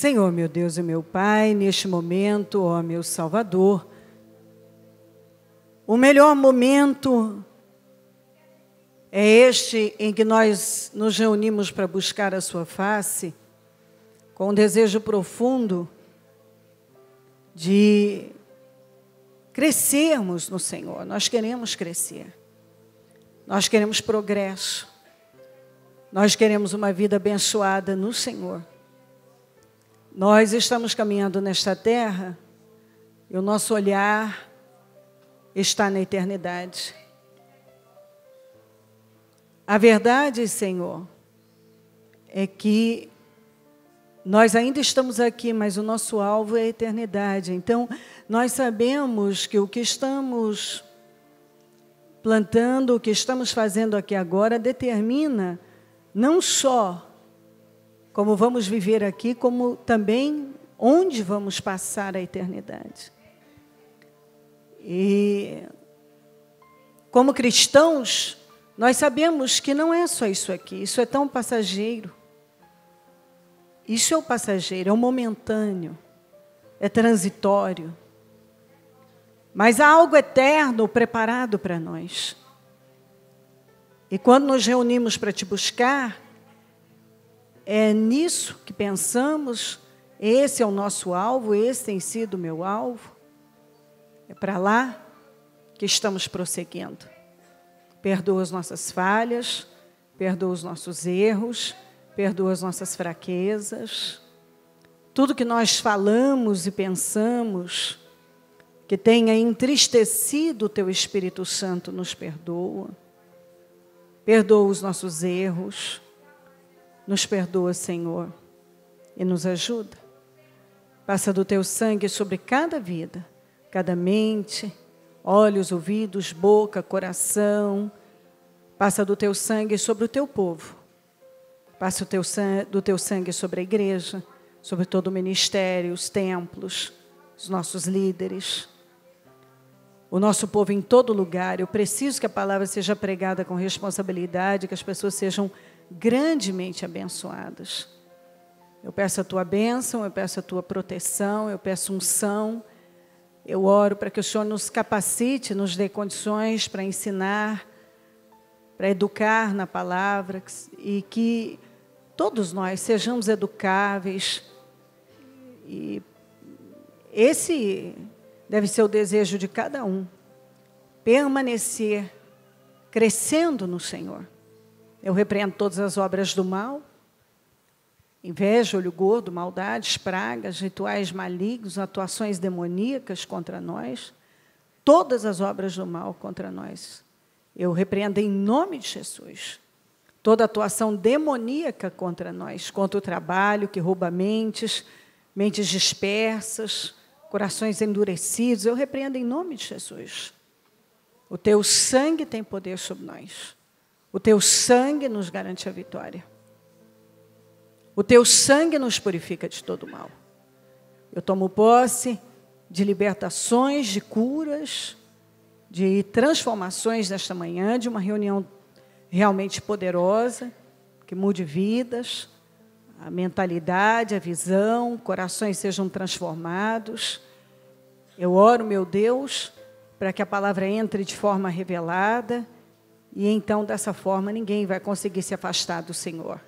Senhor, meu Deus e meu Pai, neste momento, ó meu Salvador, o melhor momento é este em que nós nos reunimos para buscar a sua face, com um desejo profundo de crescermos no Senhor. Nós queremos crescer, nós queremos progresso, nós queremos uma vida abençoada no Senhor. Nós estamos caminhando nesta terra e o nosso olhar está na eternidade. A verdade, Senhor, é que nós ainda estamos aqui, mas o nosso alvo é a eternidade. Então, nós sabemos que o que estamos plantando, o que estamos fazendo aqui agora, determina não só como vamos viver aqui, como também onde vamos passar a eternidade. E, como cristãos, nós sabemos que não é só isso aqui, isso é tão passageiro. Isso é o passageiro, é o momentâneo, é transitório. Mas há algo eterno preparado para nós. E quando nos reunimos para te buscar, é nisso que pensamos, esse é o nosso alvo, esse tem sido o meu alvo. É para lá que estamos prosseguindo. Perdoa as nossas falhas, perdoa os nossos erros, perdoa as nossas fraquezas. Tudo que nós falamos e pensamos que tenha entristecido o Teu Espírito Santo, nos perdoa. Perdoa os nossos erros. Nos perdoa, Senhor, e nos ajuda. Passa do Teu sangue sobre cada vida, cada mente, olhos, ouvidos, boca, coração. Passa do Teu sangue sobre o Teu povo. Passa do Teu sangue sobre a igreja, sobre todo o ministério, os templos, os nossos líderes, o nosso povo em todo lugar. Eu preciso que a palavra seja pregada com responsabilidade, que as pessoas sejam grandemente abençoadas. Eu peço a Tua bênção, eu peço a Tua proteção, eu peço unção. Eu oro para que o Senhor nos capacite, nos dê condições para ensinar, para educar na palavra, e que todos nós sejamos educáveis. E esse deve ser o desejo de cada um, permanecer crescendo no Senhor. Eu repreendo todas as obras do mal, inveja, olho gordo, maldades, pragas, rituais malignos, atuações demoníacas contra nós, todas as obras do mal contra nós. Eu repreendo em nome de Jesus toda atuação demoníaca contra nós, contra o trabalho que rouba mentes dispersas, corações endurecidos. Eu repreendo em nome de Jesus. O Teu sangue tem poder sobre nós. O Teu sangue nos garante a vitória. O Teu sangue nos purifica de todo mal. Eu tomo posse de libertações, de curas, de transformações nesta manhã, de uma reunião realmente poderosa, que mude vidas, a mentalidade, a visão, corações sejam transformados. Eu oro, meu Deus, para que a palavra entre de forma revelada, e então, dessa forma, ninguém vai conseguir se afastar do Senhor.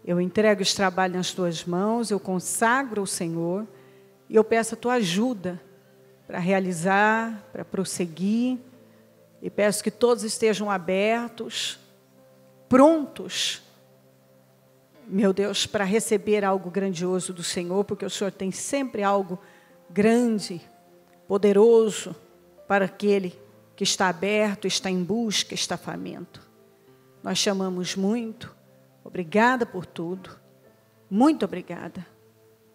Eu entrego esse trabalho nas Tuas mãos, eu consagro o Senhor, e eu peço a Tua ajuda para realizar, para prosseguir, e peço que todos estejam abertos, prontos, meu Deus, para receber algo grandioso do Senhor, porque o Senhor tem sempre algo grande, poderoso, para aquele que está aberto, está em busca, está faminto. Nós te amamos muito. Obrigada por tudo. Muito obrigada.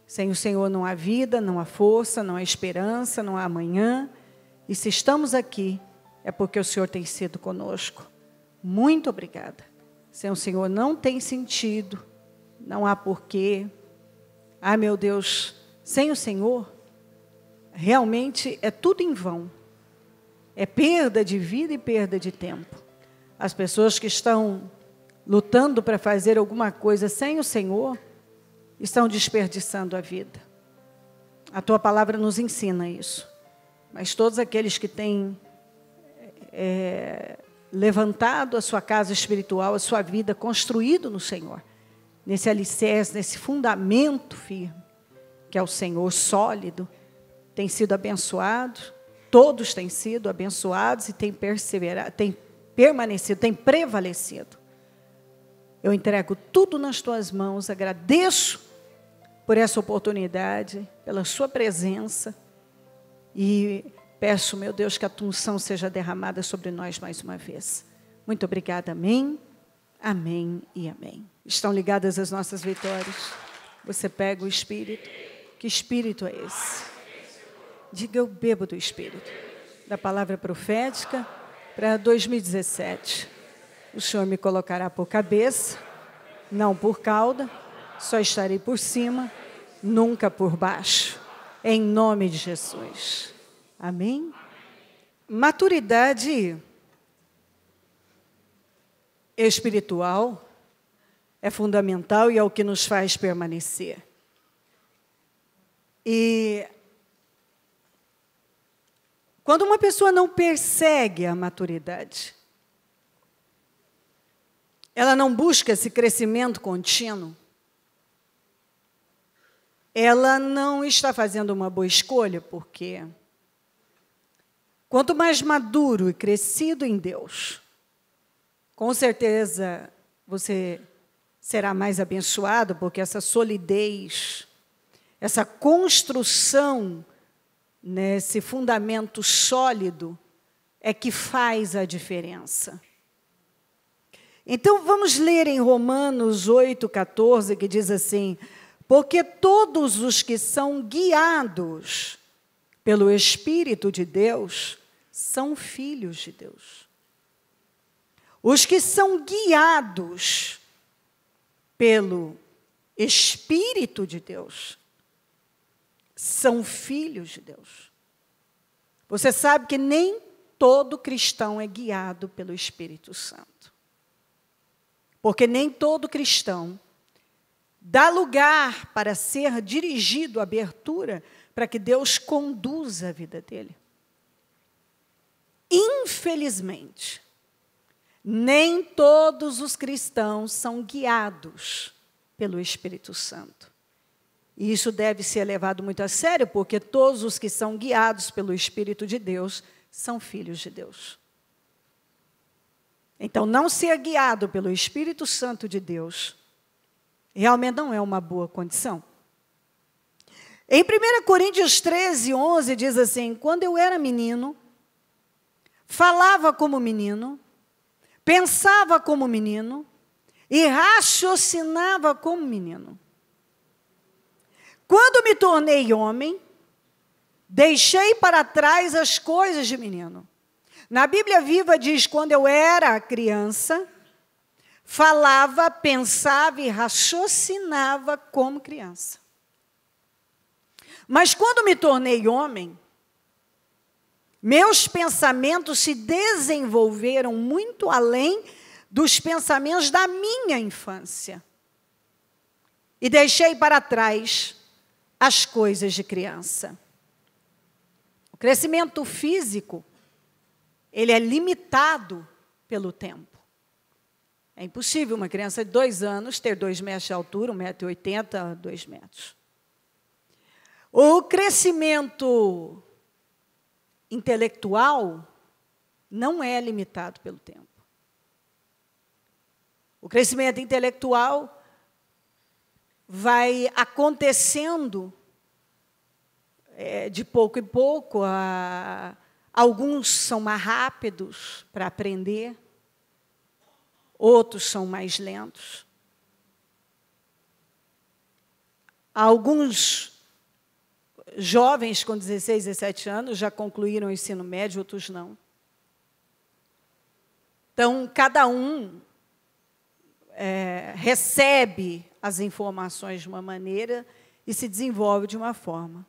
Sem o Senhor não há vida, não há força, não há esperança, não há amanhã. E se estamos aqui, é porque o Senhor tem sido conosco. Muito obrigada. Sem o Senhor não tem sentido, não há porquê. Ah, meu Deus, sem o Senhor, realmente é tudo em vão. É perda de vida e perda de tempo. As pessoas que estão lutando para fazer alguma coisa sem o Senhor, estão desperdiçando a vida. A tua palavra nos ensina isso. Mas todos aqueles que têm levantado a sua casa espiritual, a sua vida, construído no Senhor, nesse alicerce, nesse fundamento firme, que é o Senhor sólido, tem sido abençoado, todos têm sido abençoados e têm perseverado, têm permanecido, têm prevalecido. Eu entrego tudo nas tuas mãos, agradeço por essa oportunidade, pela sua presença e peço, meu Deus, que a tua unção seja derramada sobre nós mais uma vez. Muito obrigada, amém, amém e amém. Estão ligadas as nossas vitórias? Você pega o Espírito. Que Espírito é esse? Diga, eu bebo do Espírito. Da palavra profética para 2017. O Senhor me colocará por cabeça, não por cauda, só estarei por cima, nunca por baixo. Em nome de Jesus. Amém? Maturidade espiritual é fundamental e é o que nos faz permanecer. E quando uma pessoa não persegue a maturidade, ela não busca esse crescimento contínuo, ela não está fazendo uma boa escolha, porque quanto mais maduro e crescido em Deus, com certeza você será mais abençoado, porque essa solidez, essa construção nesse fundamento sólido é que faz a diferença. Então, vamos ler em Romanos 8,14, que diz assim: porque todos os que são guiados pelo Espírito de Deus são filhos de Deus. Os que são guiados pelo Espírito de Deus são filhos de Deus. Você sabe que nem todo cristão é guiado pelo Espírito Santo. Porque nem todo cristão dá lugar para ser dirigido, abertura, para que Deus conduza a vida dele. Infelizmente, nem todos os cristãos são guiados pelo Espírito Santo. E isso deve ser levado muito a sério, porque todos os que são guiados pelo Espírito de Deus são filhos de Deus. Então, não ser guiado pelo Espírito Santo de Deus realmente não é uma boa condição. Em 1 Coríntios 13:11 diz assim: quando eu era menino, falava como menino, pensava como menino e raciocinava como menino. Quando me tornei homem, deixei para trás as coisas de menino. Na Bíblia Viva diz: quando eu era criança, falava, pensava e raciocinava como criança. Mas quando me tornei homem, meus pensamentos se desenvolveram muito além dos pensamentos da minha infância. E deixei para trás as coisas de criança. O crescimento físico, ele é limitado pelo tempo. É impossível uma criança de 2 anos ter 2 metros de altura, 1,80 m, 2 metros. O crescimento intelectual não é limitado pelo tempo. O crescimento intelectual vai acontecendo de pouco em pouco. Alguns são mais rápidos para aprender, outros são mais lentos. Alguns jovens com 16, 17 anos já concluíram o ensino médio, outros não. Então, cada um recebe as informações de uma maneira e se desenvolve de uma forma.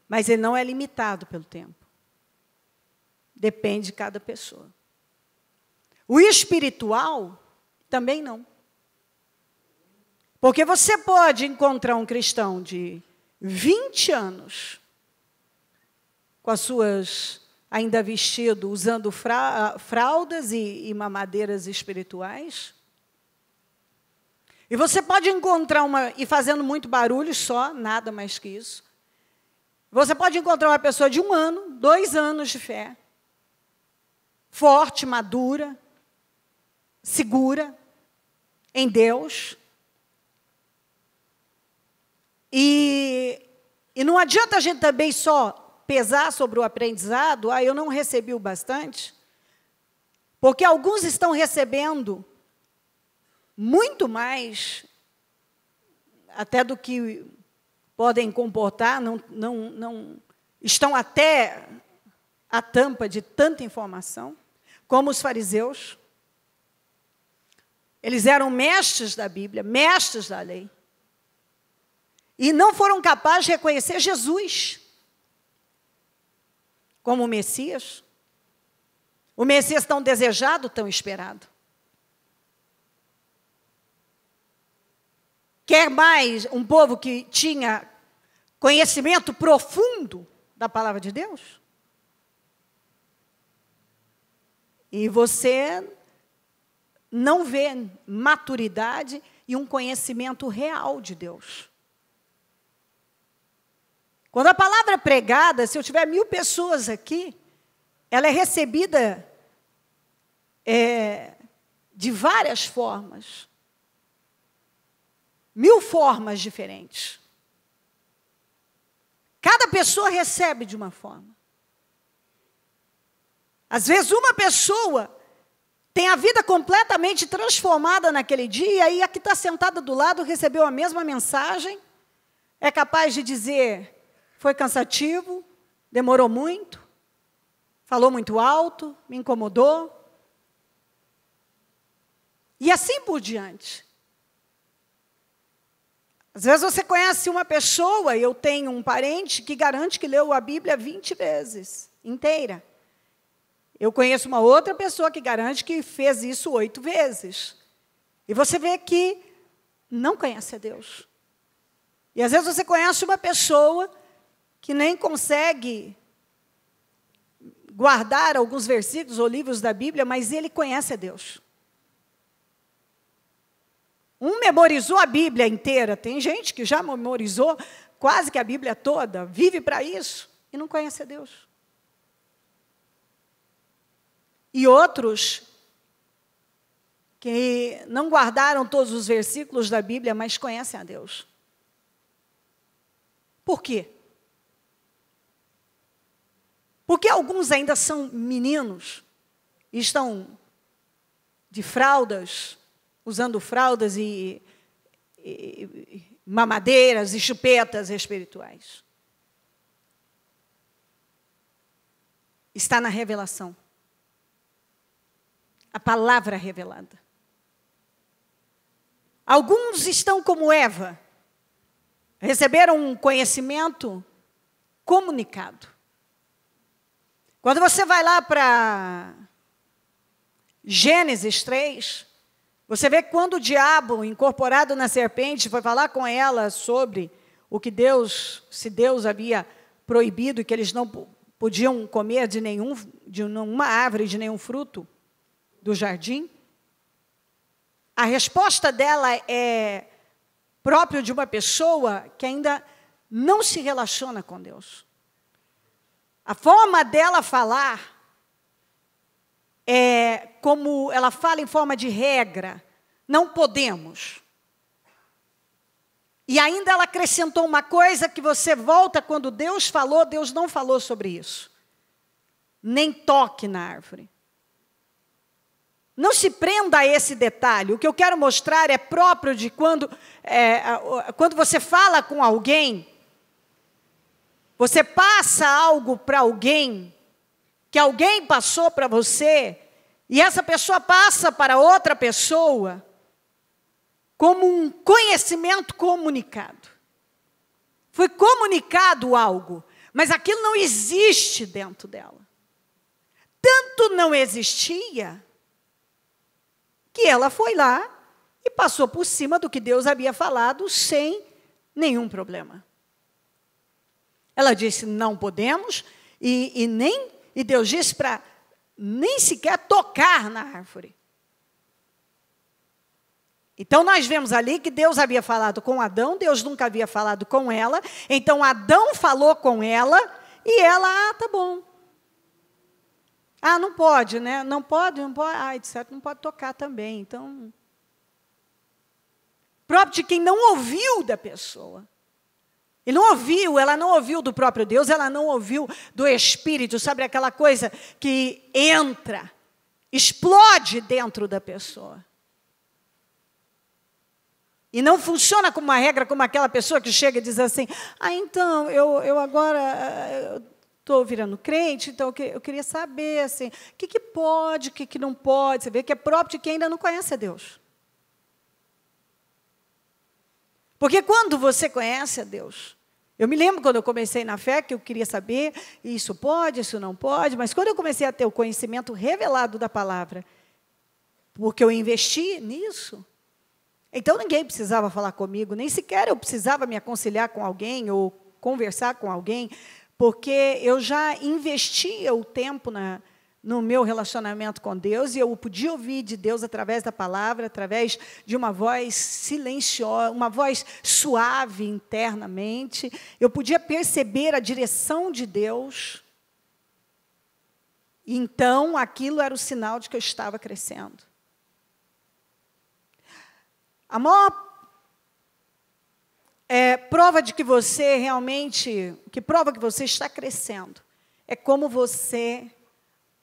Mas ele não é limitado pelo tempo. Depende de cada pessoa. O espiritual também não. Porque você pode encontrar um cristão de 20 anos, com as suas, ainda vestido, usando fraldas e mamadeiras espirituais. E você pode encontrar e fazendo muito barulho só, nada mais que isso. Você pode encontrar uma pessoa de 1 ano, 2 anos de fé, forte, madura, segura em Deus. E não adianta a gente também só pesar sobre o aprendizado, eu não recebi o bastante, porque alguns estão recebendo muito mais, até do que podem comportar, não estão até a tampa de tanta informação, como os fariseus. Eles eram mestres da Bíblia, mestres da lei, e não foram capazes de reconhecer Jesus como o Messias tão desejado, tão esperado. Quer mais um povo que tinha conhecimento profundo da palavra de Deus? E você não vê maturidade e um conhecimento real de Deus. Quando a palavra é pregada, se eu tiver 1000 pessoas aqui, ela é recebida de várias formas. 1000 formas diferentes. Cada pessoa recebe de uma forma. Às vezes uma pessoa tem a vida completamente transformada naquele dia, e a que está sentada do lado recebeu a mesma mensagem, é capaz de dizer: foi cansativo, demorou muito, falou muito alto, me incomodou. E assim por diante. Às vezes você conhece uma pessoa, eu tenho um parente que garante que leu a Bíblia 20 vezes, inteira. Eu conheço uma outra pessoa que garante que fez isso 8 vezes. E você vê que não conhece a Deus. E às vezes você conhece uma pessoa que nem consegue guardar alguns versículos ou livros da Bíblia, mas ele conhece a Deus. Um memorizou a Bíblia inteira, tem gente que já memorizou quase que a Bíblia toda, vive para isso, e não conhece a Deus. E outros que não guardaram todos os versículos da Bíblia, mas conhecem a Deus. Por quê? Porque alguns ainda são meninos, e estão de fraldas, usando fraldas e mamadeiras e chupetas espirituais. Está na revelação. A palavra revelada. Alguns estão como Eva, receberam um conhecimento comunicado. Quando você vai lá para Gênesis 3, você vê que quando o diabo, incorporado na serpente, foi falar com ela sobre o que se Deus havia proibido, que eles não podiam comer de nenhuma árvore, de nenhum fruto do jardim, a resposta dela é próprio de uma pessoa que ainda não se relaciona com Deus. A forma dela falar é como ela fala em forma de regra, não podemos. E ainda ela acrescentou uma coisa que você volta, quando Deus falou, Deus não falou sobre isso. Nem toque na árvore. Não se prenda a esse detalhe. O que eu quero mostrar é próprio de quando você fala com alguém, você passa algo para alguém, que alguém passou para você, e essa pessoa passa para outra pessoa, como um conhecimento comunicado. Foi comunicado algo, mas aquilo não existe dentro dela. Tanto não existia, que ela foi lá e passou por cima do que Deus havia falado sem nenhum problema. Ela disse, não podemos, e Deus disse para nem sequer tocar na árvore. Então, nós vemos ali que Deus havia falado com Adão, Deus nunca havia falado com ela, então Adão falou com ela, e ela, tá bom. Não pode, né? Não pode, etc., não pode tocar também. Então, próprio de quem não ouviu da pessoa. E não ouviu, ela não ouviu do próprio Deus, ela não ouviu do Espírito, sabe aquela coisa que entra, explode dentro da pessoa. E não funciona como uma regra, como aquela pessoa que chega e diz assim, então, eu agora estou virando crente, então eu queria saber assim, o que pode, o que não pode. Você vê que é próprio de quem ainda não conhece a Deus. Porque quando você conhece a Deus, eu me lembro quando eu comecei na fé, que eu queria saber, isso pode, isso não pode, mas quando eu comecei a ter o conhecimento revelado da palavra, porque eu investi nisso, então ninguém precisava falar comigo, nem sequer eu precisava me aconselhar com alguém ou conversar com alguém, porque eu já investia o tempo no meu relacionamento com Deus, e eu podia ouvir de Deus através da palavra, através de uma voz silenciosa, uma voz suave internamente. Eu podia perceber a direção de Deus. Então, aquilo era o sinal de que eu estava crescendo. A maior prova de que você realmente, que prova que você está crescendo, é como você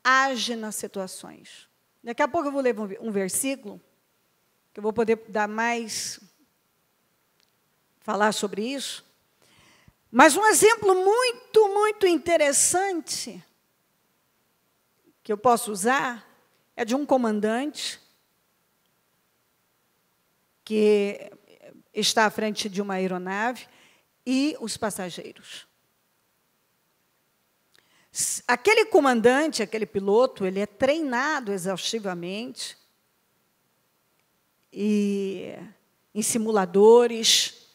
age nas situações. Daqui a pouco eu vou ler um versículo, que eu vou poder falar sobre isso. Mas um exemplo muito, muito interessante, que eu posso usar, é de um comandante, que está à frente de uma aeronave, e os passageiros. Aquele comandante, aquele piloto, ele é treinado exaustivamente em simuladores,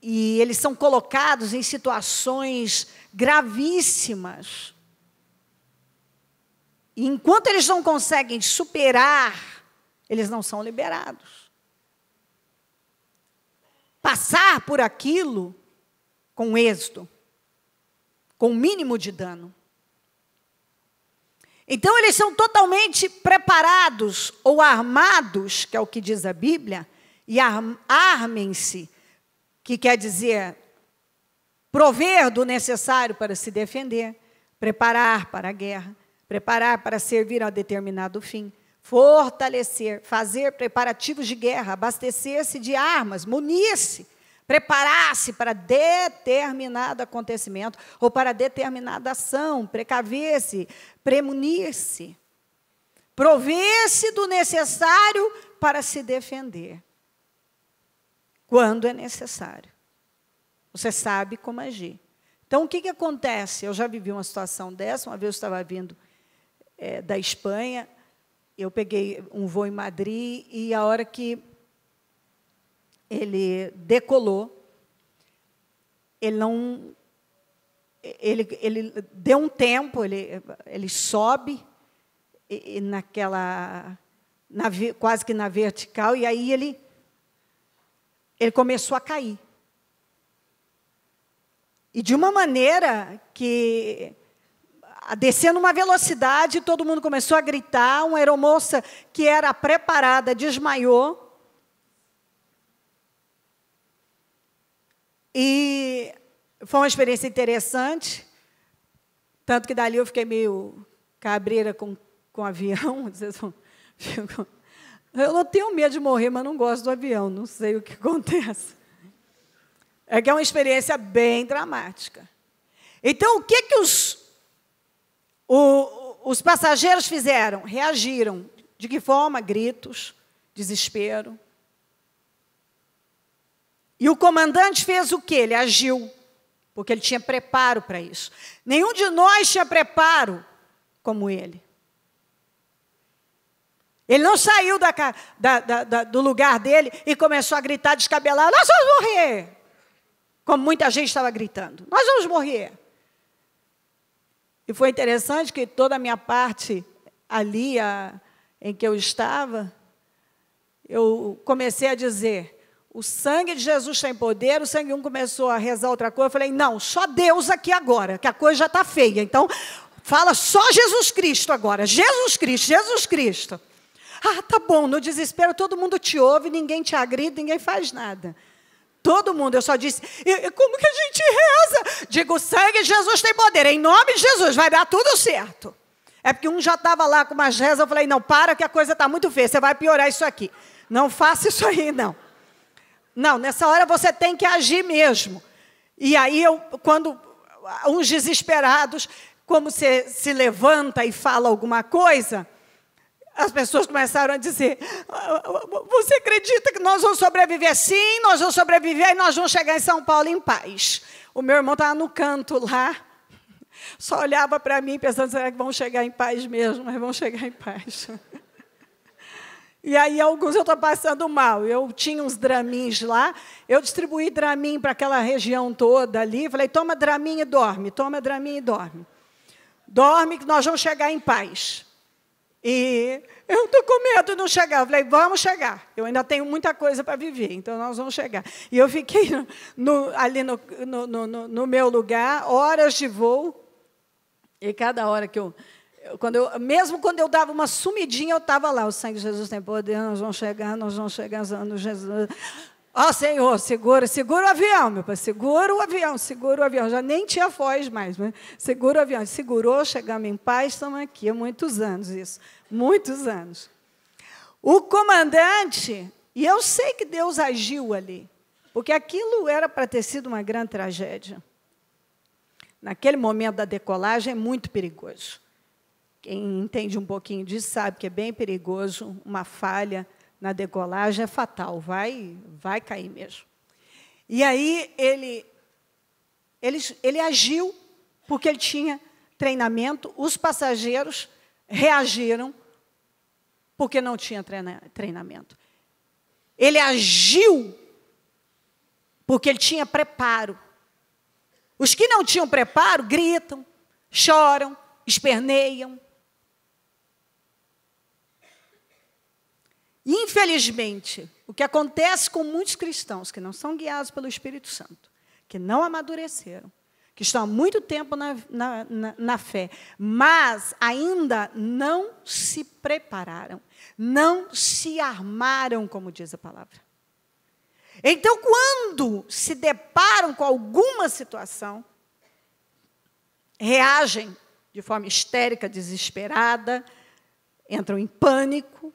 e eles são colocados em situações gravíssimas. E enquanto eles não conseguem superar, eles não são liberados. Passar por aquilo com êxito, com o mínimo de dano. Então, eles são totalmente preparados ou armados, que é o que diz a Bíblia, e armem-se, que quer dizer prover do necessário para se defender, preparar para a guerra, preparar para servir a determinado fim, fortalecer, fazer preparativos de guerra, abastecer-se de armas, munir-se, preparar-se para determinado acontecimento ou para determinada ação, precaver-se, premunir-se, prover-se do necessário para se defender, quando é necessário. Você sabe como agir. Então, o que acontece? Eu já vivi uma situação dessa, uma vez eu estava vindo da Espanha, eu peguei um voo em Madrid, e a hora que ele decolou, ele deu um tempo, ele sobe quase que na vertical, e aí ele começou a cair. E de uma maneira que, descendo uma velocidade, todo mundo começou a gritar, uma aeromoça que era preparada desmaiou. E foi uma experiência interessante, tanto que dali eu fiquei meio cabreira com o avião. Eu não tenho medo de morrer, mas não gosto do avião, não sei o que acontece. É que é uma experiência bem dramática. Então, o que os passageiros fizeram? Reagiram. De que forma? Gritos, desespero. E o comandante fez o quê? Ele agiu, porque ele tinha preparo para isso. Nenhum de nós tinha preparo como ele. Ele não saiu do lugar dele e começou a gritar descabelado, nós vamos morrer. Como muita gente estava gritando, nós vamos morrer. E foi interessante que toda a minha parte ali em que eu estava, eu comecei a dizer, o sangue de Jesus tem poder, o sangue um começou a rezar outra coisa, eu falei, não, só Deus aqui agora, que a coisa já está feia, então fala só Jesus Cristo agora, Jesus Cristo, Jesus Cristo. Ah, tá bom, no desespero todo mundo te ouve, ninguém te agride, ninguém faz nada. Todo mundo, eu só disse, como que a gente reza? Digo, o sangue de Jesus tem poder, em nome de Jesus, vai dar tudo certo. É porque um já estava lá com umas rezas, eu falei, não, para que a coisa está muito feia, você vai piorar isso aqui. Não faça isso aí, não. Não, nessa hora você tem que agir mesmo. E aí, quando uns desesperados, como você se levanta e fala alguma coisa, as pessoas começaram a dizer, você acredita que nós vamos sobreviver? Sim, nós vamos sobreviver e nós vamos chegar em São Paulo em paz. O meu irmão estava no canto lá, só olhava para mim pensando, será que vão chegar em paz mesmo? Mas vão chegar em paz. E aí, alguns eu estou passando mal. Eu tinha uns Dramin lá, eu distribuí Dramin para aquela região toda ali, falei, toma Dramin e dorme, toma Dramin e dorme. Dorme que nós vamos chegar em paz. E eu estou com medo de não chegar. Eu falei, vamos chegar. Eu ainda tenho muita coisa para viver, então nós vamos chegar. E eu fiquei ali no meu lugar, horas de voo, e cada hora que mesmo quando eu dava uma sumidinha, eu estava lá. O sangue de Jesus tem poder, nós vamos chegar, Jesus. Ó, Senhor, segura o avião, meu pai, segura o avião. Já nem tinha voz mais, mas segura o avião. Segurou, chegamos em paz, estamos aqui há muitos anos isso, muitos anos. O comandante, e eu sei que Deus agiu ali, porque aquilo era para ter sido uma grande tragédia. Naquele momento da decolagem é muito perigoso. Quem entende um pouquinho disso sabe que é bem perigoso, uma falha na decolagem é fatal, vai cair mesmo. E aí ele agiu, porque ele tinha treinamento, os passageiros reagiram, porque não tinha treinamento. Ele agiu, porque ele tinha preparo. Os que não tinham preparo, gritam, choram, esperneiam. Infelizmente, o que acontece com muitos cristãos que não são guiados pelo Espírito Santo, que não amadureceram, que estão há muito tempo na fé, mas ainda não se prepararam, não se armaram, como diz a palavra. Então, quando se deparam com alguma situação, reagem de forma histérica, desesperada, entram em pânico,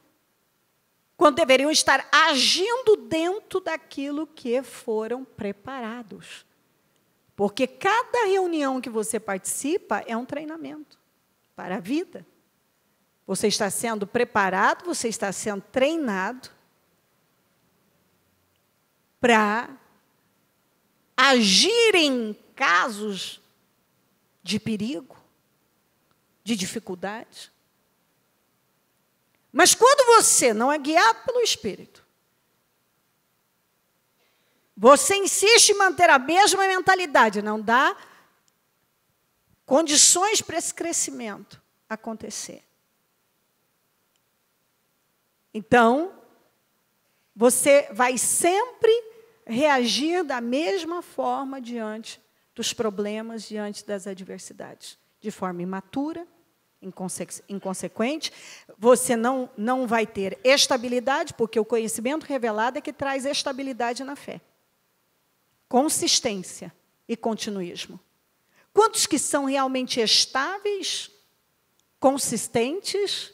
quando deveriam estar agindo dentro daquilo que foram preparados. Porque cada reunião que você participa é um treinamento para a vida. Você está sendo preparado, você está sendo treinado para agir em casos de perigo, de dificuldade. Mas quando você não é guiado pelo Espírito, você insiste em manter a mesma mentalidade, não dá condições para esse crescimento acontecer. Então, você vai sempre reagir da mesma forma diante dos problemas, diante das adversidades, de forma imatura, inconsequente, você não vai ter estabilidade, porque o conhecimento revelado é que traz estabilidade na fé. Consistência e continuismo. Quantos que são realmente estáveis, consistentes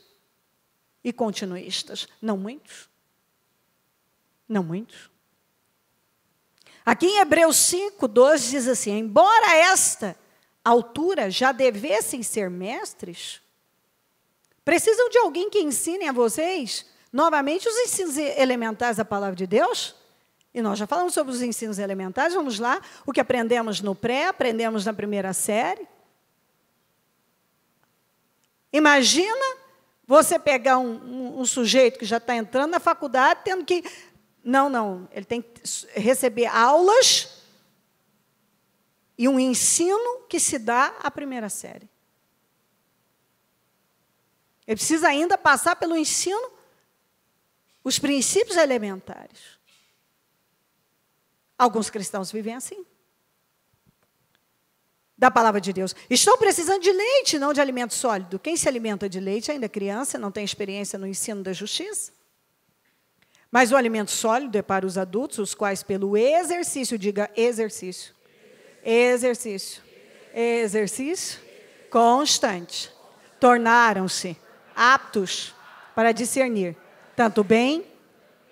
e continuistas? Não muitos. Não muitos. Aqui em Hebreus 5:12 diz assim, embora a esta altura já devessem ser mestres, precisam de alguém que ensine a vocês, novamente, os ensinos elementares da palavra de Deus? E nós já falamos sobre os ensinos elementares, vamos lá, o que aprendemos no pré, aprendemos na primeira série. Imagina você pegar um sujeito que já está entrando na faculdade, tendo que... Não. Ele tem que receber aulas e um ensino que se dá à primeira série. Ele precisa ainda passar pelo ensino, os princípios elementares. Alguns cristãos vivem assim. Da palavra de Deus. Estão precisando de leite, não de alimento sólido. Quem se alimenta de leite ainda é criança, não tem experiência no ensino da justiça. Mas o alimento sólido é para os adultos, os quais pelo exercício, diga exercício. Exercício. Exercício constante. Tornaram-se aptos para discernir tanto bem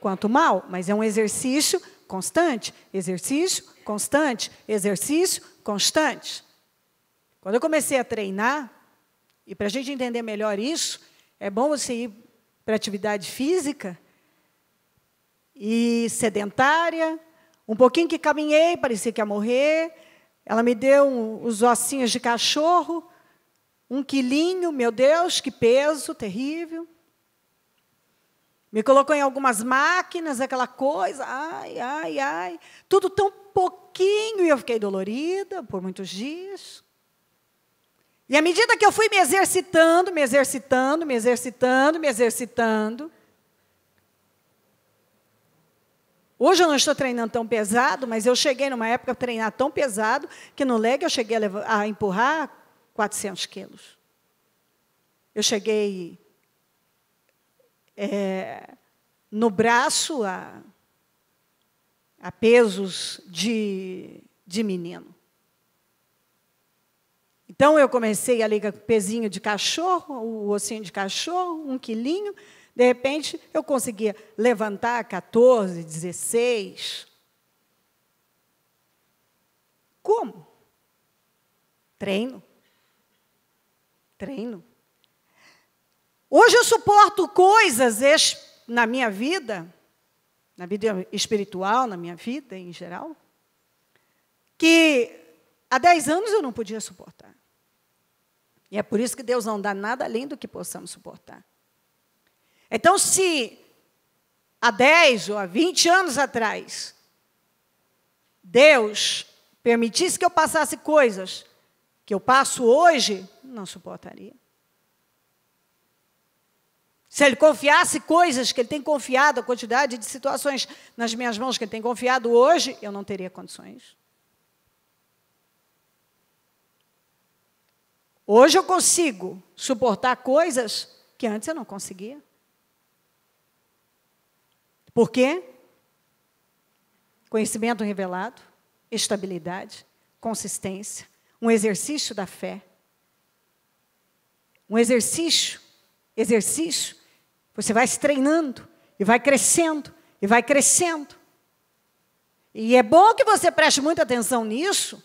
quanto mal. Mas é um exercício constante. Exercício constante. Exercício constante. Quando eu comecei a treinar, e para a gente entender melhor isso, é bom você ir para atividade física e sedentária, um pouquinho que caminhei, parecia que ia morrer, ela me deu os ossinhos de cachorro, 1 quilinho, meu Deus, que peso terrível. Me colocou em algumas máquinas, aquela coisa, ai, tudo tão pouquinho, e eu fiquei dolorida por muitos dias. E à medida que eu fui me exercitando, hoje eu não estou treinando tão pesado, mas eu cheguei numa época a treinar tão pesado, que no leg eu cheguei a empurrar 400 quilos. Eu cheguei no braço a pesos de menino. Então, eu comecei ali com o pezinho de cachorro, o ossinho de cachorro, 1 quilinho. De repente, eu conseguia levantar 14, 16. Como? Treino. Hoje eu suporto coisas na minha vida espiritual, na minha vida em geral, que há 10 anos eu não podia suportar. E é por isso que Deus não dá nada além do que possamos suportar. Então, se há 10 ou há 20 anos atrás, Deus permitisse que eu passasse coisas que eu passo hoje, não suportaria. Se Ele confiasse coisas que Ele tem confiado, a quantidade de situações nas minhas mãos que Ele tem confiado hoje, eu não teria condições. Hoje eu consigo suportar coisas que antes eu não conseguia. Por quê? Conhecimento revelado, estabilidade, consistência, um exercício da fé. Um exercício, você vai se treinando, e vai crescendo, e vai crescendo. E é bom que você preste muita atenção nisso,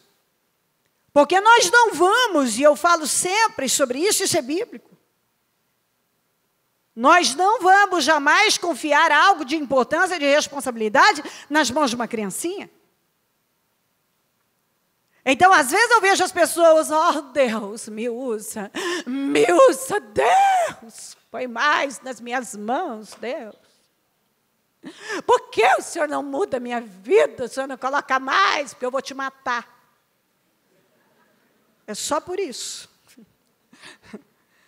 porque nós não vamos, e eu falo sempre sobre isso, isso é bíblico. Nós não vamos jamais confiar algo de importância, de responsabilidade, nas mãos de uma criancinha. Então, às vezes eu vejo as pessoas, Deus, me usa, Deus, põe mais nas minhas mãos, Deus. Por que o Senhor não muda a minha vida? O Senhor não coloca mais, porque eu vou te matar. É só por isso.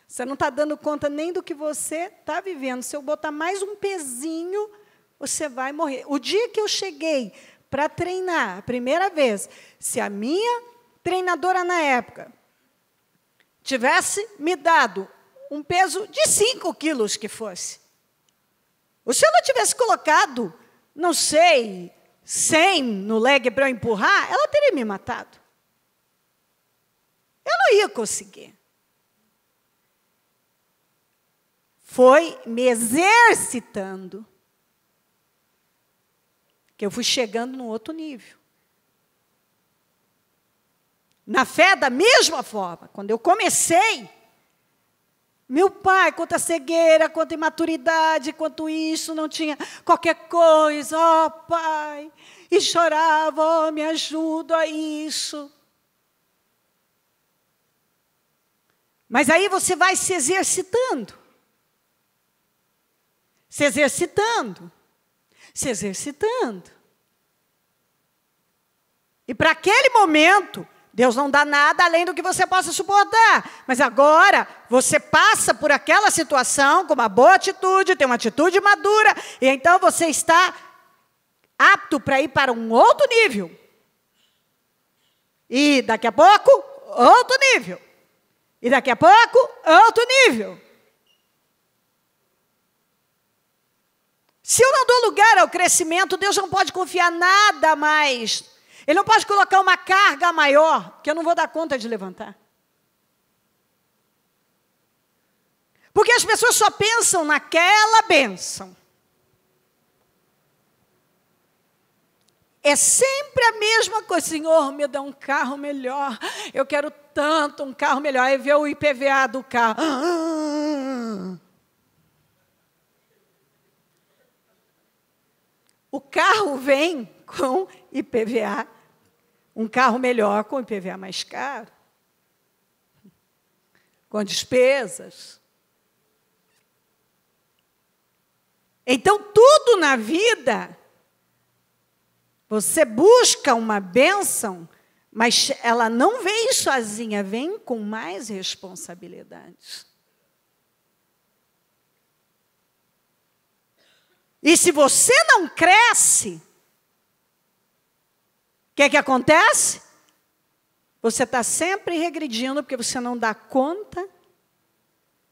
Você não está dando conta nem do que você está vivendo. Se eu botar mais um pezinho, você vai morrer. O dia que eu cheguei para treinar, a primeira vez, se a minha treinadora na época tivesse me dado um peso de 5 quilos que fosse, ou se ela tivesse colocado, não sei, 100 no leg para eu empurrar, ela teria me matado. Eu não ia conseguir. Foi me exercitando que eu fui chegando num outro nível. Na fé, da mesma forma, quando eu comecei, meu pai, quanta cegueira, quanta imaturidade, quanto isso, não tinha qualquer coisa, pai, e chorava, me ajuda a isso. Mas aí você vai se exercitando. Se exercitando. Se exercitando. E para aquele momento, Deus não dá nada além do que você possa suportar. Mas agora, você passa por aquela situação com uma boa atitude, tem uma atitude madura, e então você está apto para ir para um outro nível. E daqui a pouco, outro nível. E daqui a pouco, outro nível. Se eu não dou lugar ao crescimento, Deus não pode confiar nada mais. Ele não pode colocar uma carga maior, que eu não vou dar conta de levantar. Porque as pessoas só pensam naquela bênção. É sempre a mesma coisa. Senhor, me dá um carro melhor. Eu quero tanto um carro melhor. Aí vê o IPVA do carro. O carro vem com IPVA. Um carro melhor com IPVA mais caro. Com despesas. Então, tudo na vida, você busca uma bênção, mas ela não vem sozinha, vem com mais responsabilidades. E se você não cresce, o que é que acontece? Você está sempre regredindo porque você não dá conta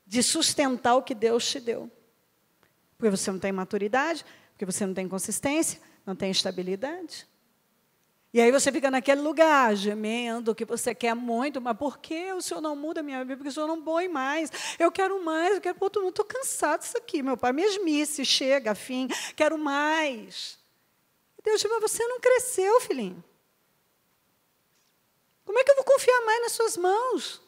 de sustentar o que Deus te deu. Porque você não tem maturidade, porque você não tem consistência, não tem estabilidade. E aí você fica naquele lugar, gemendo, que você quer muito, mas por que o Senhor não muda a minha vida? Porque o Senhor não põe mais. Eu quero mais, eu quero outro mundo. Estou cansado disso aqui, meu pai, mesmice, chega, fim, quero mais. Deus diz, mas você não cresceu, filhinho. Como é que eu vou confiar mais nas suas mãos?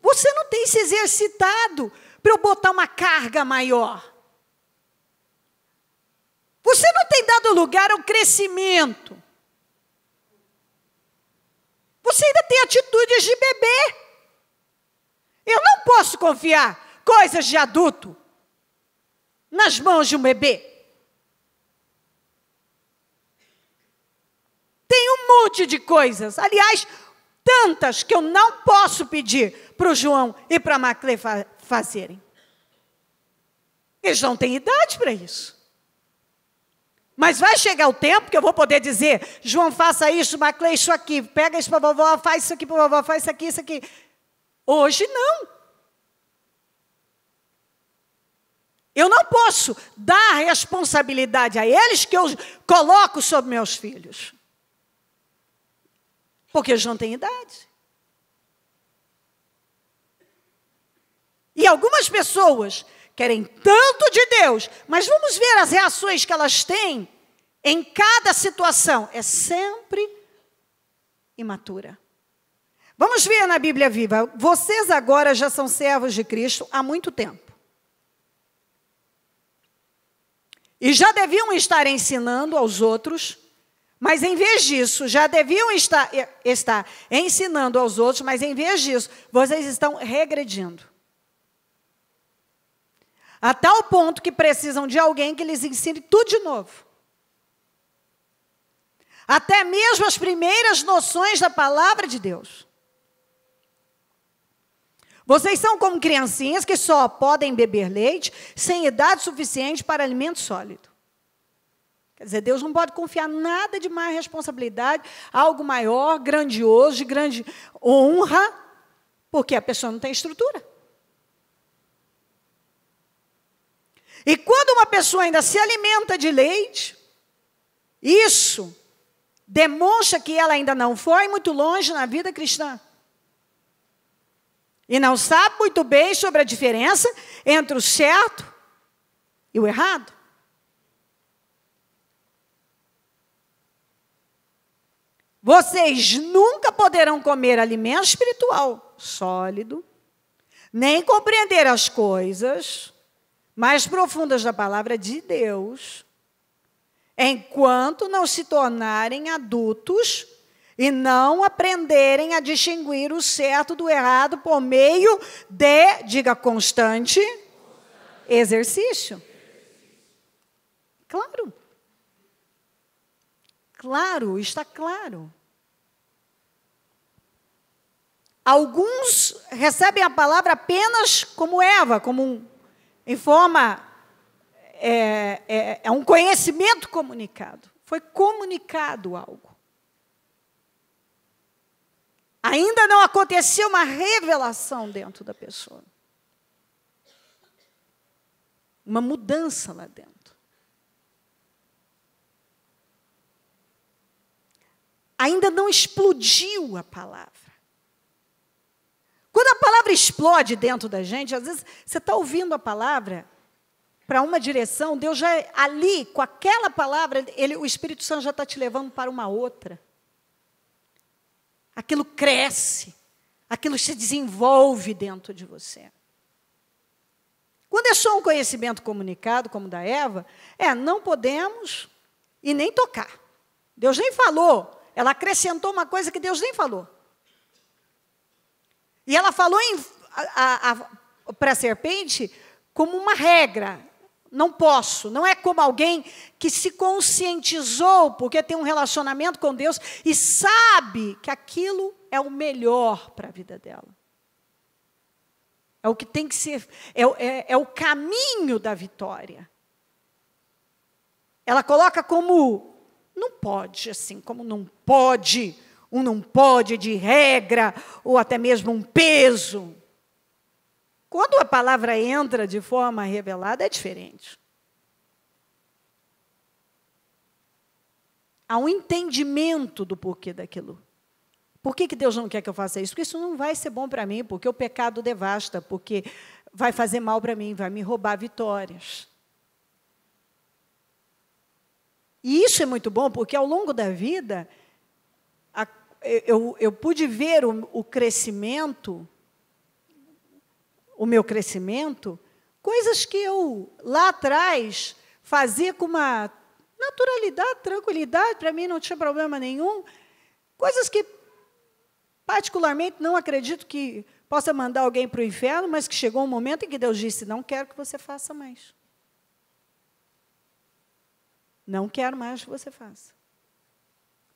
Você não tem se exercitado para eu botar uma carga maior. Você não tem dado lugar ao crescimento. Você ainda tem atitudes de bebê. Eu não posso confiar coisas de adulto nas mãos de um bebê. Tem um monte de coisas, aliás, tantas que eu não posso pedir para o João e para a Maclê fazerem. Eles não têm idade para isso. Mas vai chegar o tempo que eu vou poder dizer, João, faça isso, Maclê, isso aqui, pega isso para a vovó, faz isso aqui para a vovó, faz isso aqui, isso aqui. Hoje não. Eu não posso dar responsabilidade a eles que eu coloco sobre meus filhos. Porque eles não têm idade. E algumas pessoas querem tanto de Deus, mas vamos ver as reações que elas têm em cada situação. É sempre imatura. Vamos ver na Bíblia Viva. Vocês agora já são servos de Cristo há muito tempo. E já deviam estar ensinando aos outros. Mas em vez disso, já deviam estar ensinando aos outros, mas em vez disso, vocês estão regredindo. A tal ponto que precisam de alguém que lhes ensine tudo de novo. Até mesmo as primeiras noções da palavra de Deus. Vocês são como criancinhas que só podem beber leite sem idade suficiente para alimento sólido. Quer dizer, Deus não pode confiar nada de mais responsabilidade, algo maior, grandioso, de grande honra, porque a pessoa não tem estrutura. E quando uma pessoa ainda se alimenta de leite, isso demonstra que ela ainda não foi muito longe na vida cristã. E não sabe muito bem sobre a diferença entre o certo e o errado. Vocês nunca poderão comer alimento espiritual sólido, nem compreender as coisas mais profundas da palavra de Deus, enquanto não se tornarem adultos e não aprenderem a distinguir o certo do errado por meio de, diga constante, Exercício. Claro. Claro, está claro. Alguns recebem a palavra apenas como Eva, em forma, é um conhecimento comunicado. Foi comunicado algo. Ainda não aconteceu uma revelação dentro da pessoa. Uma mudança lá dentro. Ainda não explodiu a palavra. Quando a palavra explode dentro da gente, às vezes você está ouvindo a palavra para uma direção, Deus já ali, com aquela palavra, o Espírito Santo já está te levando para uma outra. Aquilo cresce, aquilo se desenvolve dentro de você. Quando é só um conhecimento comunicado, como o da Eva, não podemos e nem tocar. Deus nem falou, ela acrescentou uma coisa que Deus nem falou. E ela falou para a serpente como uma regra. Não posso. Não é como alguém que se conscientizou porque tem um relacionamento com Deus e sabe que aquilo é o melhor para a vida dela. É o que tem que ser, é o caminho da vitória. Ela coloca como não pode, assim, como não pode, um não pode de regra, ou até mesmo um peso. Quando a palavra entra de forma revelada, é diferente. Há um entendimento do porquê daquilo. Por que Deus não quer que eu faça isso? Porque isso não vai ser bom para mim, porque o pecado devasta, porque vai fazer mal para mim, vai me roubar vitórias. E isso é muito bom, porque ao longo da vida, eu pude ver o crescimento, o meu crescimento, coisas que eu, lá atrás, fazia com uma naturalidade, tranquilidade, para mim não tinha problema nenhum, coisas que, particularmente, não acredito que possa mandar alguém para o inferno, mas que chegou um momento em que Deus disse, não quero que você faça mais. Não quero mais que você faça.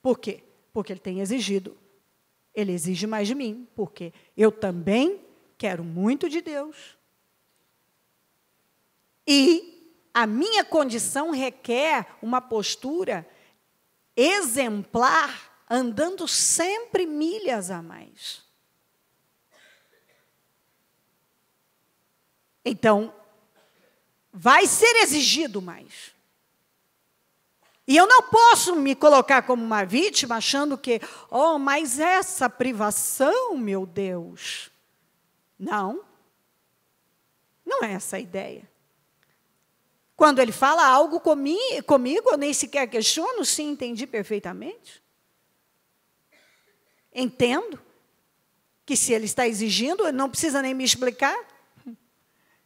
Por quê? Porque Ele tem exigido. Ele exige mais de mim, porque eu também quero muito de Deus. E a minha condição requer uma postura exemplar, andando sempre milhas a mais. Então, vai ser exigido mais. E eu não posso me colocar como uma vítima, achando que, mas essa privação, meu Deus. Não. Não é essa a ideia. Quando Ele fala algo comigo, eu nem sequer questiono, sim, entendi perfeitamente. Entendo que se Ele está exigindo, Ele não precisa nem me explicar.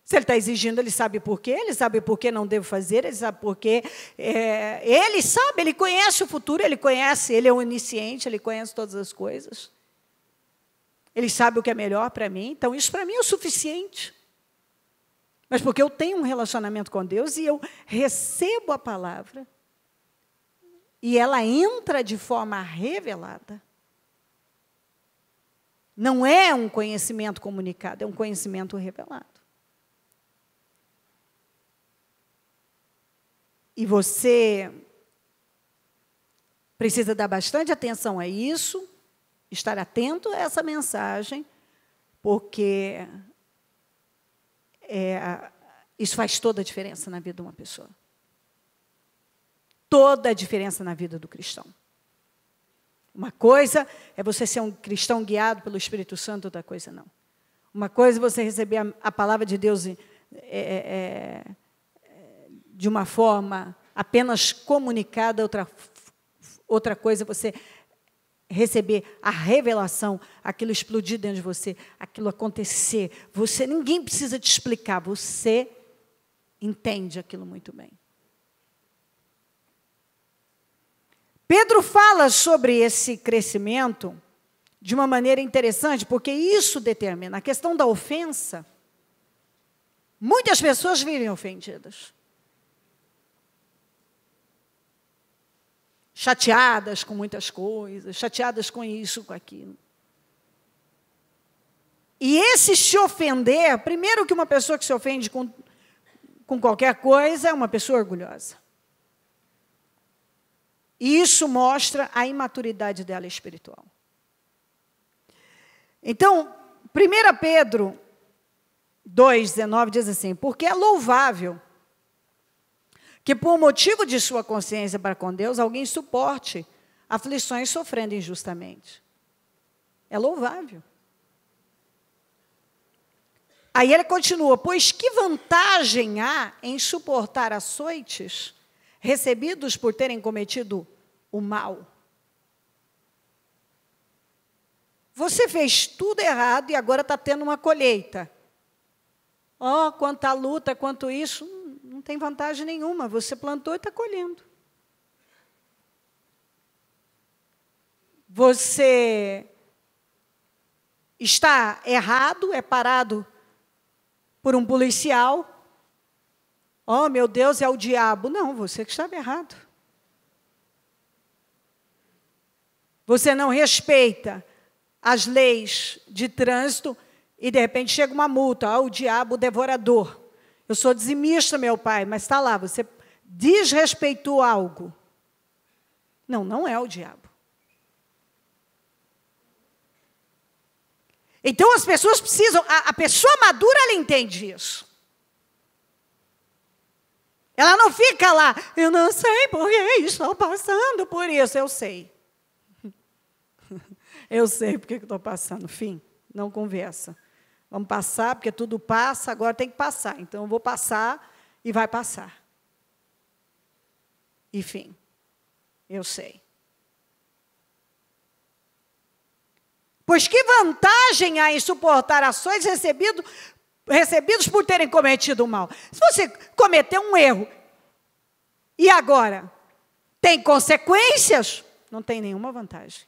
Se Ele está exigindo, Ele sabe por quê, Ele sabe por que não devo fazer, Ele sabe por quê. Ele sabe, Ele conhece o futuro, Ele é o onisciente, Ele conhece todas as coisas. Ele sabe o que é melhor para mim, então isso para mim é o suficiente. Mas porque eu tenho um relacionamento com Deus e eu recebo a palavra, e ela entra de forma revelada. Não é um conhecimento comunicado, é um conhecimento revelado. E você precisa dar bastante atenção a isso, estar atento a essa mensagem, porque isso faz toda a diferença na vida de uma pessoa. Toda a diferença na vida do cristão. Uma coisa é você ser um cristão guiado pelo Espírito Santo, outra coisa não. Uma coisa é você receber a palavra de Deus de uma forma apenas comunicada, outra coisa é você receber a revelação, aquilo explodir dentro de você, aquilo acontecer. Ninguém precisa te explicar, você entende aquilo muito bem. Pedro fala sobre esse crescimento de uma maneira interessante, porque isso determina. A questão da ofensa Muitas pessoas vivem ofendidas. Chateadas com muitas coisas, chateadas com isso, com aquilo. E esse se ofender, primeiro que uma pessoa que se ofende com qualquer coisa é uma pessoa orgulhosa. E isso mostra a imaturidade dela espiritual. Então, 1 Pedro 2,19 diz assim: porque é louvável que por motivo de sua consciência para com Deus, alguém suporte aflições sofrendo injustamente. É louvável. Aí ele continua: pois que vantagem há em suportar açoites recebidos por terem cometido o mal? Você fez tudo errado e agora está tendo uma colheita. Oh, quanta luta, quanto isso, não tem vantagem nenhuma. Você plantou e está colhendo. Você está errado, é parado por um policial. Oh, meu Deus, é o diabo. Não, você que estava errado. Você não respeita as leis de trânsito e, de repente, chega uma multa. Ah, o diabo devorador. Eu sou dizimista, meu pai, mas está lá, você desrespeitou algo. Não, não é o diabo. Então, as pessoas precisam, a pessoa madura, ela entende isso. Ela não fica lá, eu não sei porque estou passando por isso. Eu sei. Eu sei porque estou passando. Fim, não conversa. Vamos passar, porque tudo passa, agora tem que passar. Então, eu vou passar e vai passar. Enfim, eu sei. Pois que vantagem há em suportar ações recebidos por terem cometido o mal? Se você cometeu um erro e agora tem consequências, não tem nenhuma vantagem.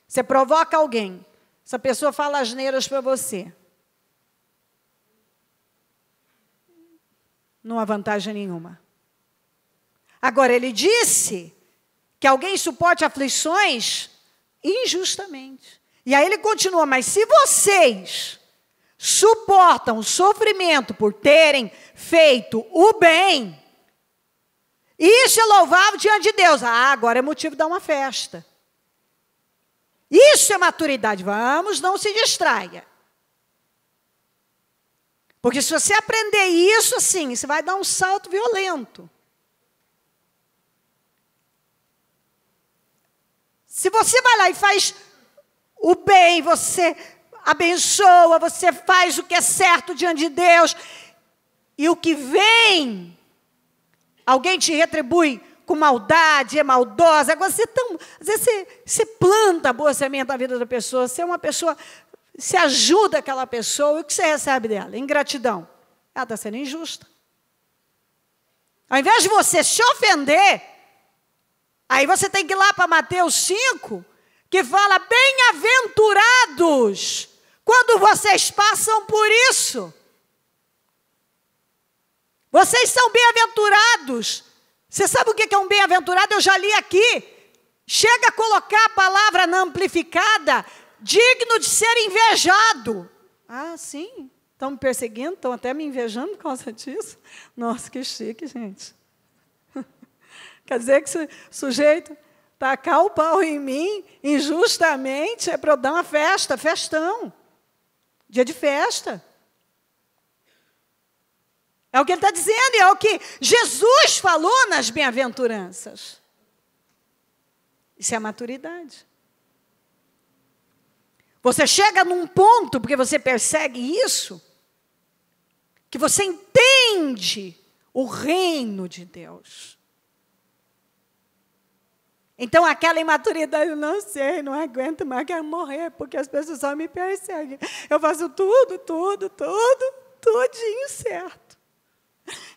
Você provoca alguém, essa pessoa fala asneiras para você. Não há vantagem nenhuma. Agora, ele disse que alguém suporte aflições injustamente. E aí ele continua: mas se vocês suportam sofrimento por terem feito o bem, isso é louvável diante de Deus. Ah, agora é motivo de dar uma festa. Isso é maturidade. Vamos, não se distraia. Porque se você aprender isso assim, você vai dar um salto violento. Se você vai lá e faz o bem, você abençoa, você faz o que é certo diante de Deus, e o que vem, alguém te retribui com maldade, é maldosa. Agora, às vezes você planta a boa semente na vida da pessoa, você é uma pessoa, você ajuda aquela pessoa, e o que você recebe dela? Ingratidão. Ela está sendo injusta. Ao invés de você se ofender, aí você tem que ir lá para Mateus 5, que fala: bem-aventurados quando vocês passam por isso. Vocês são bem-aventurados. Você sabe o que é um bem-aventurado? Eu já li aqui. Chega a colocar a palavra na amplificada: digno de ser invejado. Ah, sim. Estão me perseguindo, estão até me invejando por causa disso. Nossa, que chique, gente. Quer dizer que o sujeito tacar o pau em mim injustamente é para eu dar uma festa, festão. Dia de festa. É o que ele está dizendo, e é o que Jesus falou nas bem-aventuranças. Isso é a maturidade. Você chega num ponto, porque você persegue isso, que você entende o reino de Deus. Então, aquela imaturidade: eu não sei, não aguento mais, quero morrer, porque as pessoas só me perseguem. Eu faço tudinho certo.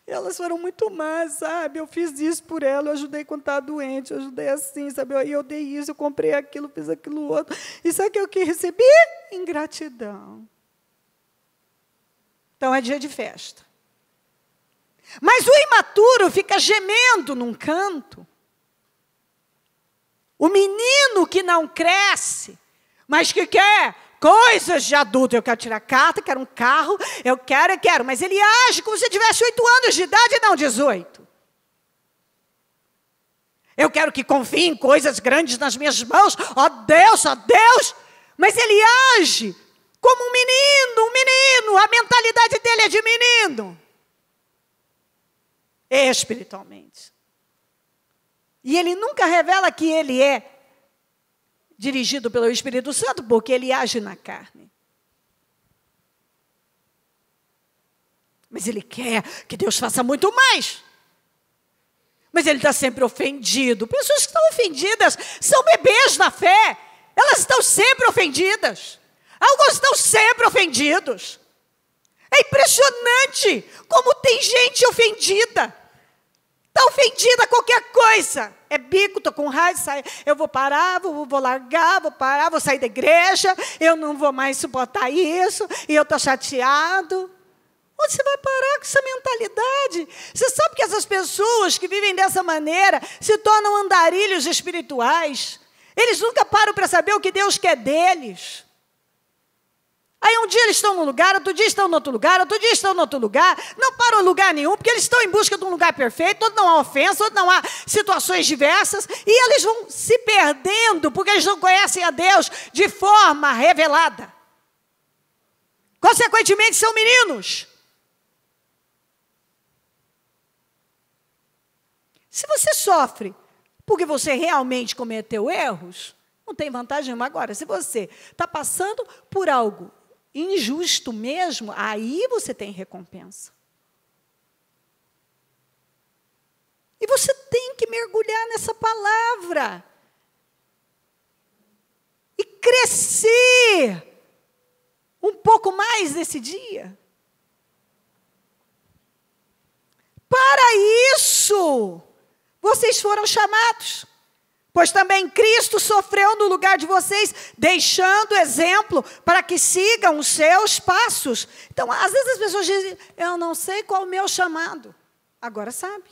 E elas foram muito más, sabe? Eu fiz isso por ela, eu ajudei quando estava doente, eu ajudei assim, sabe? Eu dei isso, eu comprei aquilo, fiz aquilo outro. E sabe o que eu recebi? Ingratidão. Então é dia de festa. Mas o imaturo fica gemendo num canto. O menino que não cresce, mas que quer coisas de adulto. Eu quero tirar carta, quero um carro, eu quero. Mas ele age como se tivesse 8 anos de idade e não 18. Eu quero que confie em coisas grandes nas minhas mãos. Ó Deus, ó Deus. Mas ele age como um menino. A mentalidade dele é de menino. Espiritualmente. E ele nunca revela que ele é dirigido pelo Espírito Santo, porque ele age na carne. Mas ele quer que Deus faça muito mais. Mas ele está sempre ofendido. Pessoas que estão ofendidas são bebês na fé. Elas estão sempre ofendidas. Alguns estão sempre ofendidos. É impressionante como tem gente ofendida. Está ofendida a qualquer coisa. É bico, estou com raiva, eu vou parar, vou largar, vou parar, vou sair da igreja, eu não vou mais suportar isso, e eu estou chateado. Onde você vai parar com essa mentalidade? Você sabe que essas pessoas que vivem dessa maneira se tornam andarilhos espirituais. Eles nunca param para saber o que Deus quer deles. Aí um dia eles estão num lugar, outro dia estão em outro lugar, outro dia estão em outro lugar, não param em lugar nenhum, porque eles estão em busca de um lugar perfeito, onde não há ofensa, onde não há situações diversas, e eles vão se perdendo, porque eles não conhecem a Deus de forma revelada. Consequentemente, são meninos. Se você sofre porque você realmente cometeu erros, não tem vantagem nenhuma. Agora, se você está passando por algo injusto mesmo, aí você tem recompensa. E você tem que mergulhar nessa palavra. E crescer um pouco mais nesse dia. Para isso, vocês foram chamados. Pois também Cristo sofreu no lugar de vocês, deixando exemplo para que sigam os seus passos. Então, às vezes as pessoas dizem, eu não sei qual é o meu chamado. Agora sabe.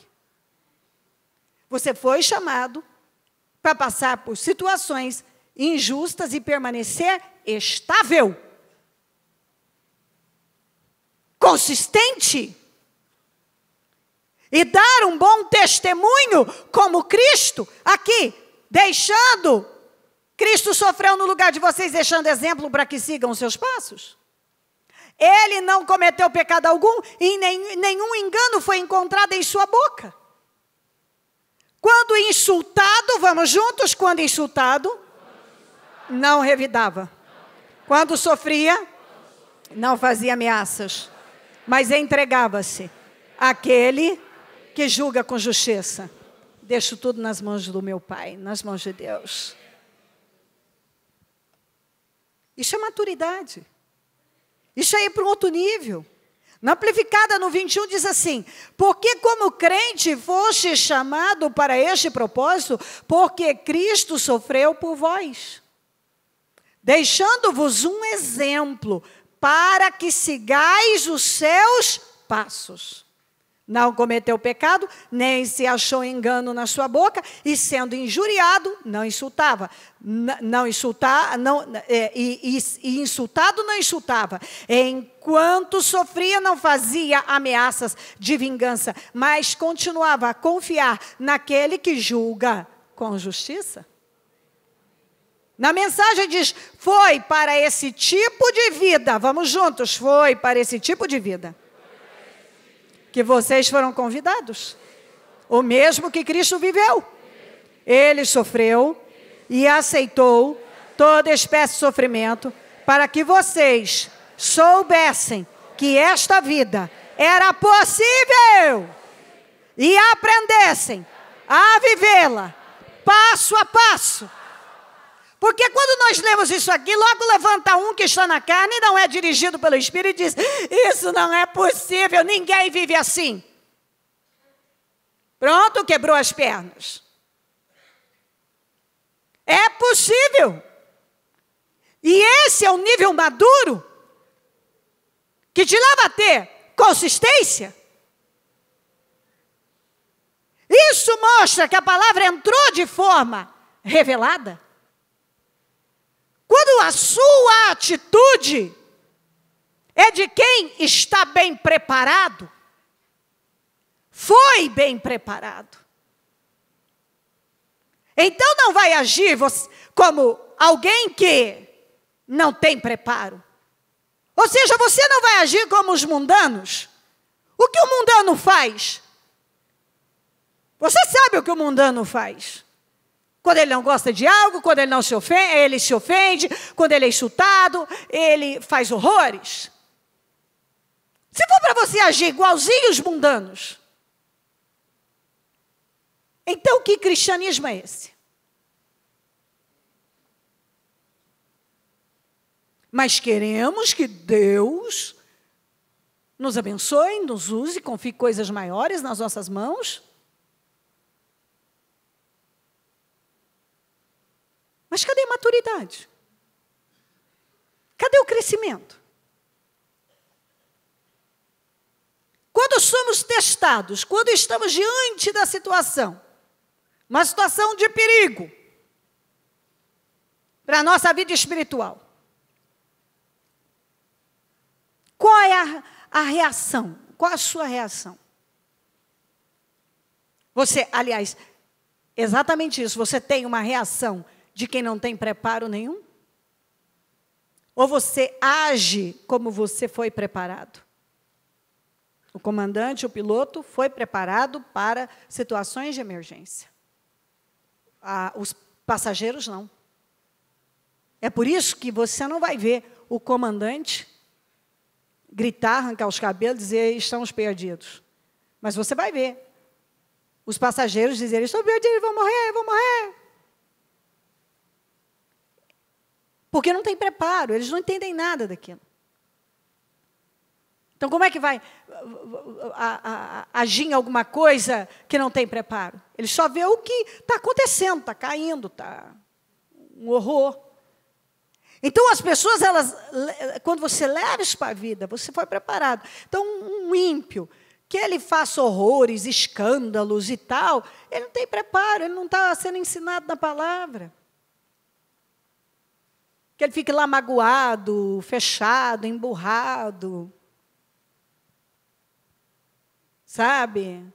Você foi chamado para passar por situações injustas e permanecer estável, consistente, e dar um bom testemunho como Cristo aqui. Deixando, Cristo sofreu no lugar de vocês, deixando exemplo para que sigam os seus passos. Ele não cometeu pecado algum e nenhum engano foi encontrado em sua boca. Quando insultado, vamos juntos, quando insultado, não revidava. Quando sofria, não fazia ameaças, mas entregava-se àquele que julga com justiça. Deixo tudo nas mãos do meu Pai, nas mãos de Deus. Isso é maturidade. Isso aí é para um outro nível. Na Amplificada, no 21, diz assim, porque como crente foste chamado para este propósito, porque Cristo sofreu por vós, deixando-vos um exemplo, para que sigais os seus passos. Não cometeu pecado, nem se achou engano na sua boca, e sendo injuriado, não insultava. Insultado, não insultava. Enquanto sofria, não fazia ameaças de vingança, mas continuava a confiar naquele que julga com justiça. Na mensagem diz, foi para esse tipo de vida, vamos juntos, foi para esse tipo de vida que vocês foram convidados. O mesmo que Cristo viveu. Ele sofreu e aceitou toda espécie de sofrimento para que vocês soubessem que esta vida era possível e aprendessem a vivê-la passo a passo. Porque quando nós lemos isso aqui, logo levanta um que está na carne e não é dirigido pelo Espírito e diz, isso não é possível, ninguém vive assim. Pronto, quebrou as pernas. É possível. E esse é o nível maduro que te leva a ter consistência. Isso mostra que a palavra entrou de forma revelada. Quando a sua atitude é de quem está bem preparado, foi bem preparado, então não vai agir como alguém que não tem preparo. Ou seja, você não vai agir como os mundanos. O que o mundano faz? Você sabe o que o mundano faz. Quando ele não gosta de algo, quando ele se ofende, quando ele é insultado, ele faz horrores. Se for para você agir igualzinho os mundanos, então que cristianismo é esse? Mas queremos que Deus nos abençoe, nos use, confie coisas maiores nas nossas mãos. Mas cadê a maturidade? Cadê o crescimento? Quando somos testados, quando estamos diante da situação, uma situação de perigo para a nossa vida espiritual, qual é a reação? Qual a sua reação? Você, aliás, exatamente isso, você tem uma reação de quem não tem preparo nenhum? Ou você age como você foi preparado? O comandante, o piloto, foi preparado para situações de emergência. Os passageiros não. É por isso que você não vai ver o comandante gritar, arrancar os cabelos e dizer, estamos perdidos. Mas você vai ver os passageiros dizerem, estou perdido, vou morrer, vou morrer. Porque não tem preparo, eles não entendem nada daquilo. Então, como é que vai agir em alguma coisa que não tem preparo? Ele só vê o que está acontecendo, está caindo, está um horror. Então, as pessoas, quando você leva isso para a vida, você foi preparado. Então, um ímpio, que ele faça horrores, escândalos e tal, ele não tem preparo, ele não está sendo ensinado na palavra. Que ele fique lá magoado, fechado, emburrado. Sabe?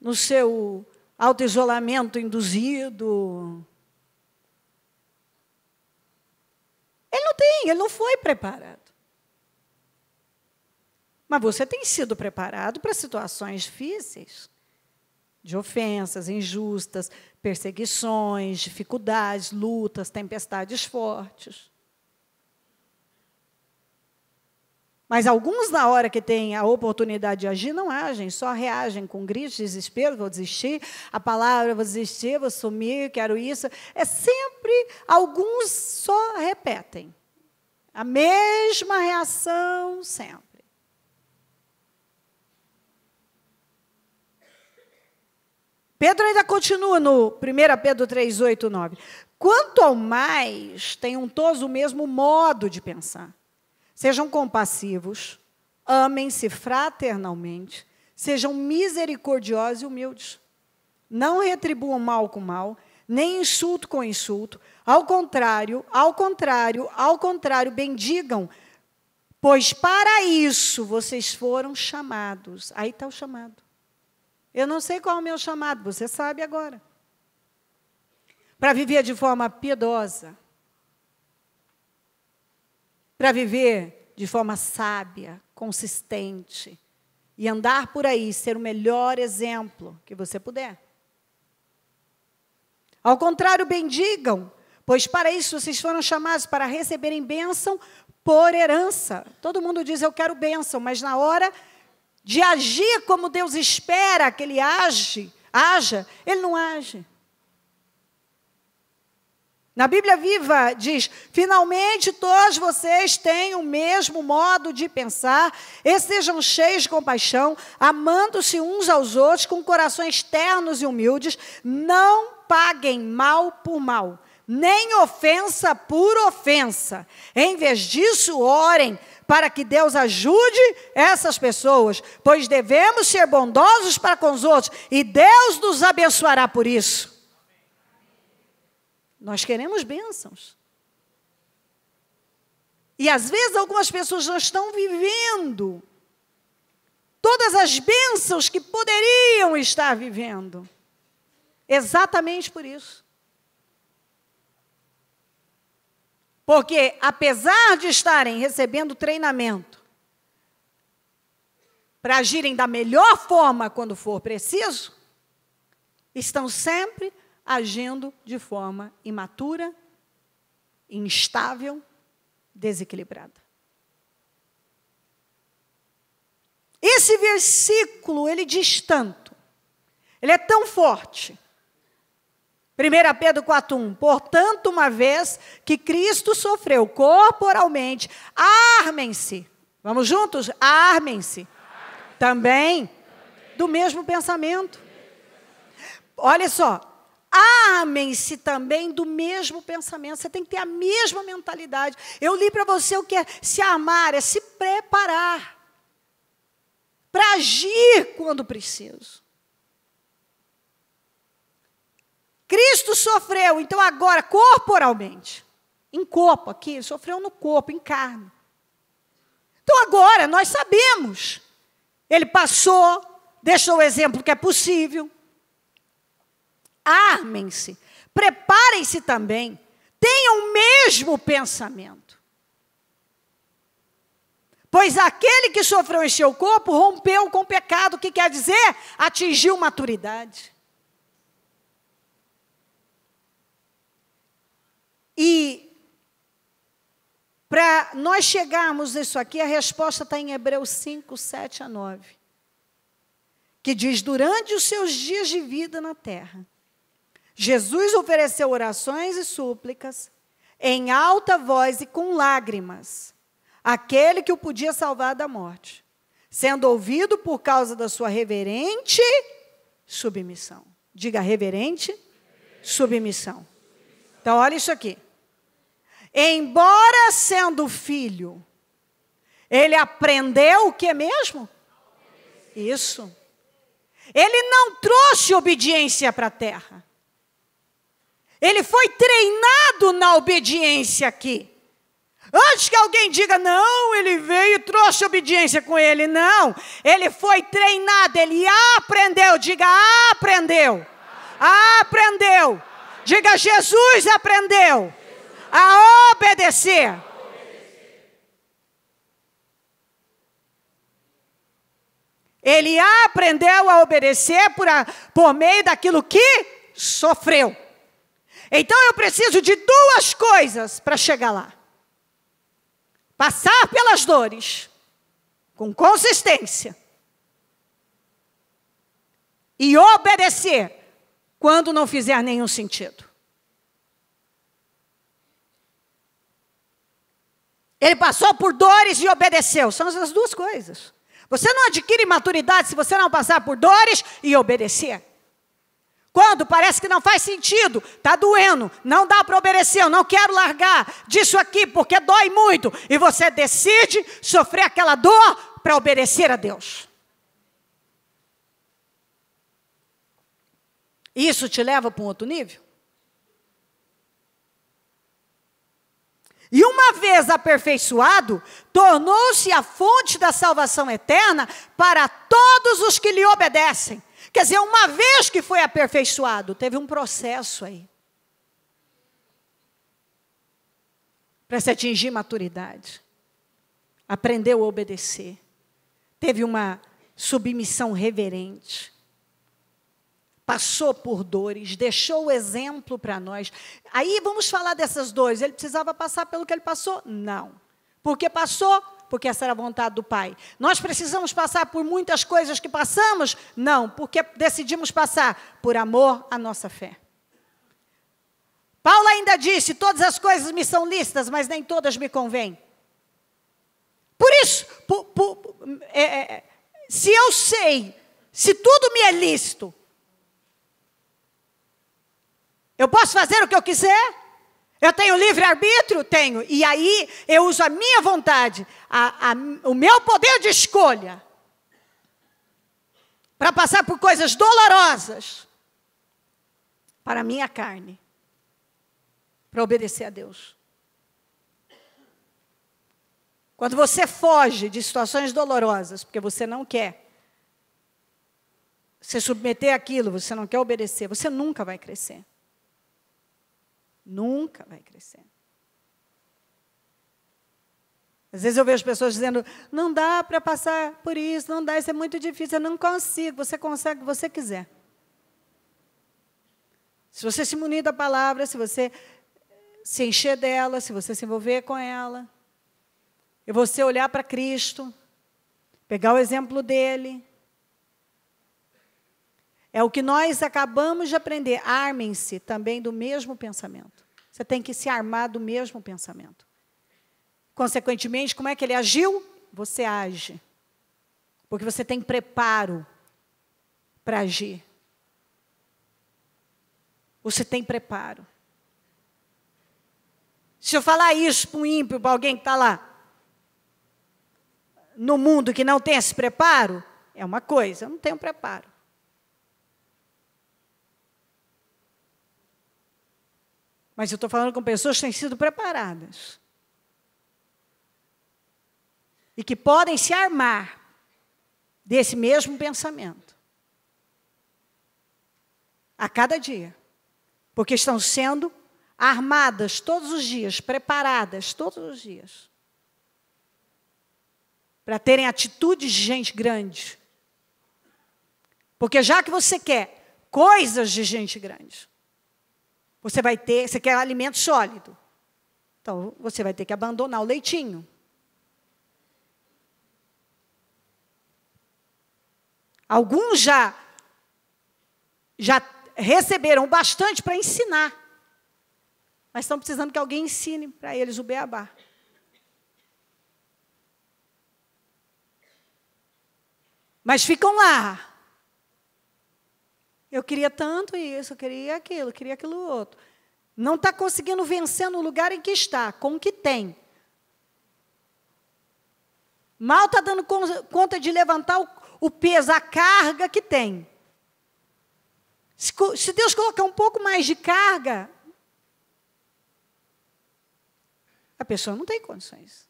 No seu auto-isolamento induzido. Ele não foi preparado. Mas você tem sido preparado para situações difíceis, de ofensas injustas, perseguições, dificuldades, lutas, tempestades fortes. Mas alguns, na hora que têm a oportunidade de agir, não agem, só reagem com gritos, desespero, vou desistir, a palavra, vou desistir, vou sumir, quero isso. É sempre, alguns só repetem. A mesma reação sempre. Pedro ainda continua no 1 Pedro 3, 8, 9. Quanto ao mais, tenham todos o mesmo modo de pensar. Sejam compassivos, amem-se fraternalmente, sejam misericordiosos e humildes. Não retribuam mal com mal, nem insulto com insulto. Ao contrário, bendigam, pois para isso vocês foram chamados. Aí está o chamado. Eu não sei qual é o meu chamado, você sabe agora. Para viver de forma piedosa. Para viver de forma sábia, consistente. E andar por aí, ser o melhor exemplo que você puder. Ao contrário, bendigam, pois para isso vocês foram chamados para receberem bênção por herança. Todo mundo diz, eu quero bênção, mas na hora de agir como Deus espera que ele haja, ele não age. Na Bíblia Viva diz, finalmente todos vocês têm o mesmo modo de pensar e sejam cheios de compaixão, amando-se uns aos outros com corações ternos e humildes, não paguem mal por mal, nem ofensa por ofensa. Em vez disso, orem para que Deus ajude essas pessoas, pois devemos ser bondosos para com os outros, e Deus nos abençoará por isso. Nós queremos bênçãos. E às vezes algumas pessoas não estão vivendo todas as bênçãos que poderiam estar vivendo. Exatamente por isso. Porque, apesar de estarem recebendo treinamento para agirem da melhor forma quando for preciso, estão sempre agindo de forma imatura, instável, desequilibrada. Esse versículo, ele diz tanto, ele é tão forte. 1 Pedro 4,1, portanto, uma vez que Cristo sofreu corporalmente, armem-se, vamos juntos? Armem-se, também do mesmo pensamento. Olha só, armem-se também do mesmo pensamento, você tem que ter a mesma mentalidade. Eu li para você o que é se armar, é se preparar, para agir quando preciso. Cristo sofreu, então agora, corporalmente, em corpo aqui, sofreu no corpo, em carne. Então agora, nós sabemos, ele passou, deixou o exemplo que é possível. Armem-se, preparem-se também, tenham o mesmo pensamento. Pois aquele que sofreu em seu corpo, rompeu com o pecado, o que quer dizer? Atingiu maturidade. E para nós chegarmos nisso aqui, a resposta está em Hebreus 5, 7 a 9. Que diz, durante os seus dias de vida na terra, Jesus ofereceu orações e súplicas, em alta voz e com lágrimas, àquele que o podia salvar da morte, sendo ouvido por causa da sua reverente submissão. Diga, reverente submissão. Então, olha isso aqui. Embora sendo filho, ele aprendeu o que mesmo? Isso. Ele não trouxe obediência para a terra. Ele foi treinado na obediência aqui. Antes que alguém diga, não, ele veio e trouxe obediência com ele. Não, ele foi treinado, ele aprendeu. Diga, aprendeu. Aprendeu. Diga, Jesus aprendeu a obedecer. Ele aprendeu a obedecer por meio daquilo que sofreu. Então eu preciso de duas coisas para chegar lá. Passar pelas dores, com consistência. E obedecer, quando não fizer nenhum sentido. Ele passou por dores e obedeceu. São as duas coisas. Você não adquire maturidade se você não passar por dores e obedecer. Quando parece que não faz sentido, está doendo, não dá para obedecer, eu não quero largar disso aqui porque dói muito. E você decide sofrer aquela dor para obedecer a Deus. Isso te leva para um outro nível? E uma vez aperfeiçoado, tornou-se a fonte da salvação eterna para todos os que lhe obedecem. Quer dizer, uma vez que foi aperfeiçoado, teve um processo aí. Para se atingir maturidade. Aprendeu a obedecer. Teve uma submissão reverente. Passou por dores, deixou o exemplo para nós. Aí vamos falar dessas dores. Ele precisava passar pelo que ele passou? Não. Por que passou? Porque essa era a vontade do Pai. Nós precisamos passar por muitas coisas que passamos? Não, porque decidimos passar por amor à nossa fé. Paulo ainda disse, todas as coisas me são lícitas, mas nem todas me convêm. Por isso, se eu sei, se tudo me é lícito, eu posso fazer o que eu quiser? Eu tenho livre-arbítrio? Tenho. E aí eu uso a minha vontade, o meu poder de escolha, para passar por coisas dolorosas, para a minha carne, para obedecer a Deus. Quando você foge de situações dolorosas, porque você não quer se submeter àquilo, você não quer obedecer, você nunca vai crescer. Nunca vai crescer. Às vezes eu vejo pessoas dizendo, não dá para passar por isso, não dá, isso é muito difícil, eu não consigo. Você consegue o que você quiser. Se você se munir da palavra, se você se encher dela, se você se envolver com ela, e você olhar para Cristo, pegar o exemplo dele. É o que nós acabamos de aprender. Armem-se também do mesmo pensamento. Você tem que se armar do mesmo pensamento. Consequentemente, como é que ele agiu? Você age. Porque você tem preparo para agir. Você tem preparo. Se eu falar isso para um ímpio, para alguém que está lá no mundo que não tem esse preparo, é uma coisa, eu não tenho preparo. Mas eu estou falando com pessoas que têm sido preparadas. E que podem se armar desse mesmo pensamento. A cada dia. Porque estão sendo armadas todos os dias, preparadas todos os dias. Para terem atitudes de gente grande. Porque já que você quer coisas de gente grande, você quer alimento sólido. Então, você vai ter que abandonar o leitinho. Alguns já receberam bastante para ensinar. Mas estão precisando que alguém ensine para eles o beabá. Mas ficam lá. Eu queria tanto isso, eu queria aquilo outro. Não está conseguindo vencer no lugar em que está, com o que tem. Mal está dando conta de levantar o peso, a carga que tem. Se Deus colocar um pouco mais de carga, a pessoa não tem condições.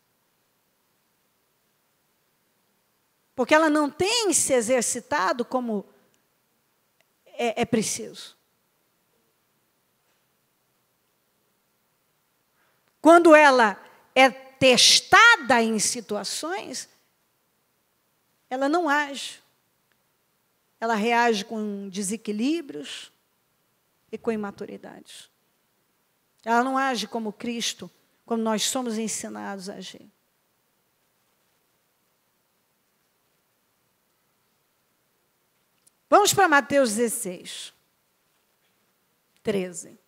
Porque ela não tem se exercitado como é preciso. Quando ela é testada em situações, ela não age. Ela reage com desequilíbrios e com imaturidades. Ela não age como Cristo, como nós somos ensinados a agir. Vamos para Mateus 16, 13.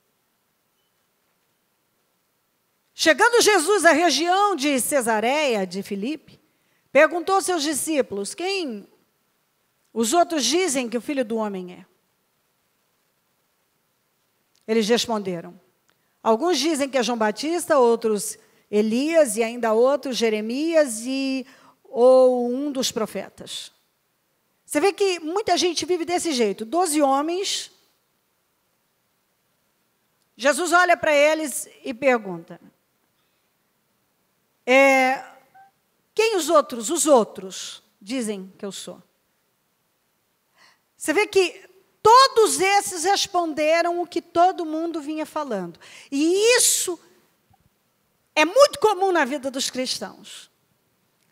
Chegando Jesus à região de Cesareia de Filipe, perguntou aos seus discípulos, quem os outros dizem que o Filho do Homem é? Eles responderam, alguns dizem que é João Batista, outros Elias e ainda outros Jeremias ou um dos profetas. Você vê que muita gente vive desse jeito. 12 homens. Jesus olha para eles e pergunta, quem os outros? Os outros dizem que eu sou. Você vê que todos esses responderam o que todo mundo vinha falando. E isso é muito comum na vida dos cristãos.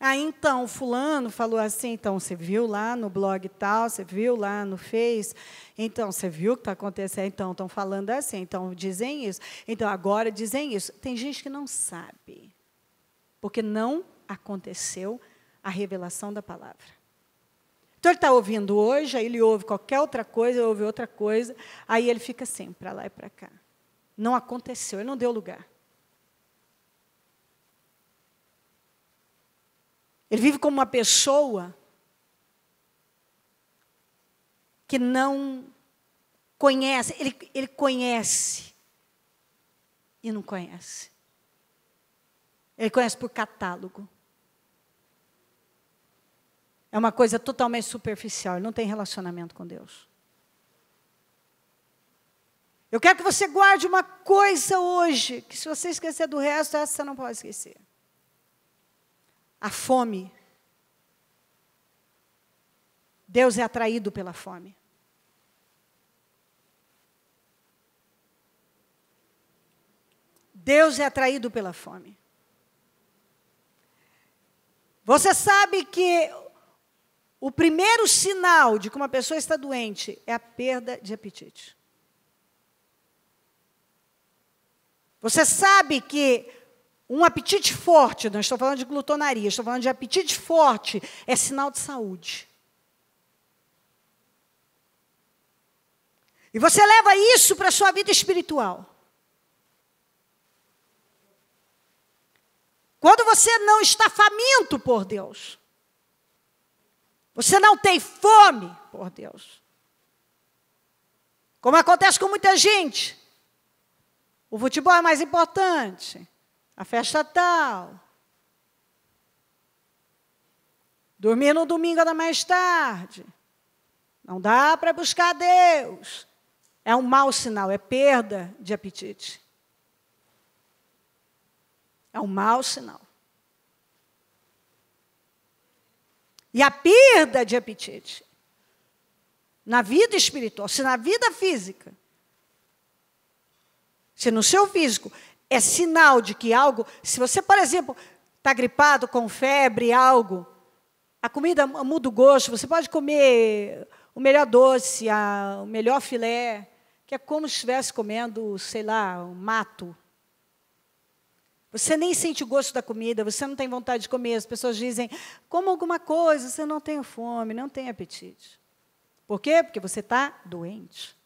Então, fulano falou assim, então, você viu lá no blog tal, você viu lá no Face, então, você viu o que está acontecendo, então, estão falando assim, então, dizem isso, então, agora dizem isso. Tem gente que não sabe, porque não aconteceu a revelação da palavra. Então, ele está ouvindo hoje, aí ele ouve qualquer outra coisa, ouve outra coisa, aí ele fica assim, para lá e para cá. Não aconteceu, ele não deu lugar. Ele vive como uma pessoa que não conhece, ele conhece. e não conhece. Ele conhece por catálogo. É uma coisa totalmente superficial, ele não tem relacionamento com Deus. Eu quero que você guarde uma coisa hoje, que se você esquecer do resto, essa você não pode esquecer. A fome. Deus é atraído pela fome. Deus é atraído pela fome. Você sabe que o primeiro sinal de que uma pessoa está doente é a perda de apetite. Você sabe que um apetite forte, não estou falando de glutonaria, estou falando de apetite forte, é sinal de saúde. E você leva isso para a sua vida espiritual. Quando você não está faminto por Deus, você não tem fome por Deus, como acontece com muita gente, o futebol é mais importante, a festa tal, dormir no domingo ainda mais tarde, não dá para buscar Deus, é um mau sinal, é perda de apetite. É um mau sinal. E a perda de apetite, na vida espiritual, se na vida física, se no seu físico, é sinal de que algo, se você, por exemplo, está gripado, com febre, algo, a comida muda o gosto, você pode comer o melhor doce, o melhor filé, que é como se estivesse comendo, sei lá, um mato. Você nem sente o gosto da comida, você não tem vontade de comer. As pessoas dizem, coma alguma coisa, você não tem fome, não tem apetite. Por quê? Porque você está doente.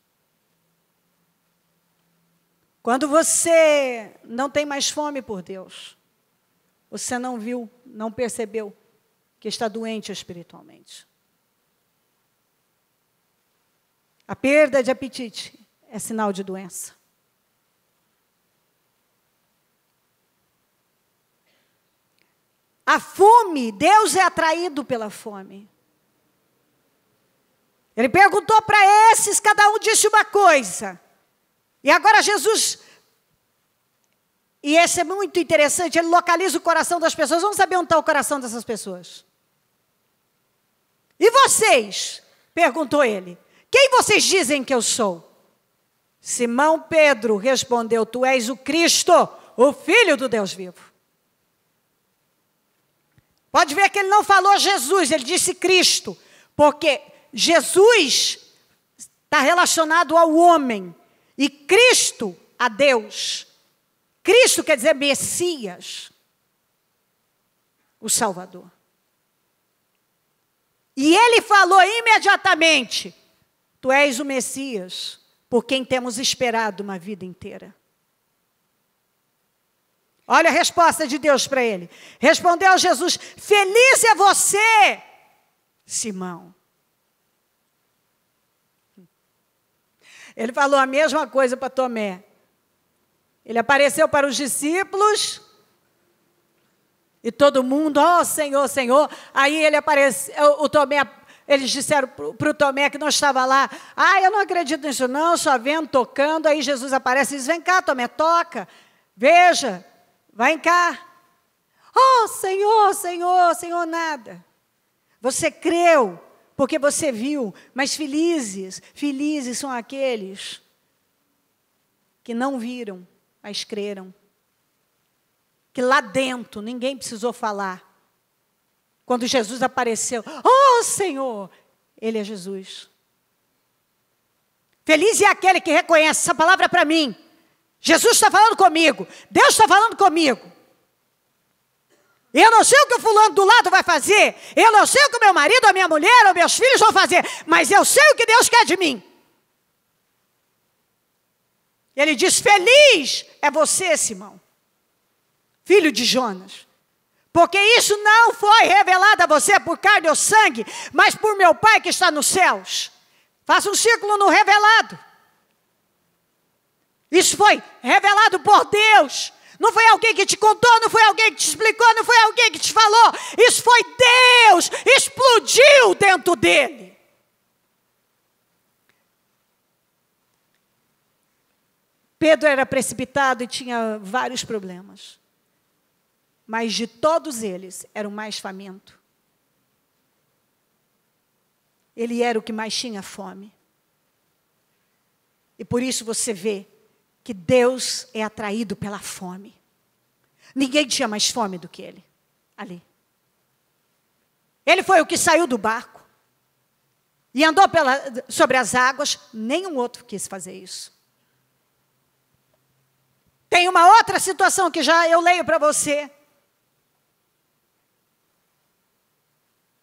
Quando você não tem mais fome por Deus, você não viu, não percebeu que está doente espiritualmente. A perda de apetite é sinal de doença. A fome, Deus é atraído pela fome. Ele perguntou para esses, cada um disse uma coisa. E agora Jesus, e esse é muito interessante, ele localiza o coração das pessoas. Vamos saber onde está o coração dessas pessoas. E vocês? Perguntou ele. Quem vocês dizem que eu sou? Simão Pedro respondeu, tu és o Cristo, o Filho do Deus vivo. Pode ver que ele não falou Jesus, ele disse Cristo, porque Jesus está relacionado ao homem e Cristo a Deus. Cristo quer dizer Messias, o Salvador. E ele falou imediatamente, tu és o Messias, por quem temos esperado uma vida inteira. Olha a resposta de Deus para ele. Respondeu Jesus, feliz é você, Simão. Ele falou a mesma coisa para Tomé. Ele apareceu para os discípulos e todo mundo, ó Senhor, Senhor. Aí ele apareceu, o Tomé, eles disseram para o Tomé que não estava lá, eu não acredito nisso não, só vendo, tocando. Aí Jesus aparece e diz, vem cá Tomé, toca, veja. Vai cá. Oh, Senhor, Senhor, Senhor, nada. Você creu, porque você viu, mas felizes são aqueles que não viram, mas creram. Que lá dentro ninguém precisou falar. Quando Jesus apareceu, oh, Senhor, Ele é Jesus. Feliz é aquele que reconhece essa palavra para mim. Jesus está falando comigo, Deus está falando comigo. Eu não sei o que o fulano do lado vai fazer, eu não sei o que o meu marido, a minha mulher, ou meus filhos vão fazer, mas eu sei o que Deus quer de mim. Ele diz, feliz é você, Simão, filho de Jonas, porque isso não foi revelado a você por carne ou sangue, mas por meu Pai que está nos céus. Faça um círculo no revelado. Isso foi revelado por Deus. Não foi alguém que te contou, não foi alguém que te explicou, não foi alguém que te falou. Isso foi Deus, explodiu dentro dele. Pedro era precipitado e tinha vários problemas. Mas de todos eles, era o mais faminto. Ele era o que mais tinha fome. E por isso você vê que Deus é atraído pela fome. Ninguém tinha mais fome do que ele, ali. Ele foi o que saiu do barco e andou sobre as águas. Nenhum outro quis fazer isso. Tem uma outra situação que já eu leio para você.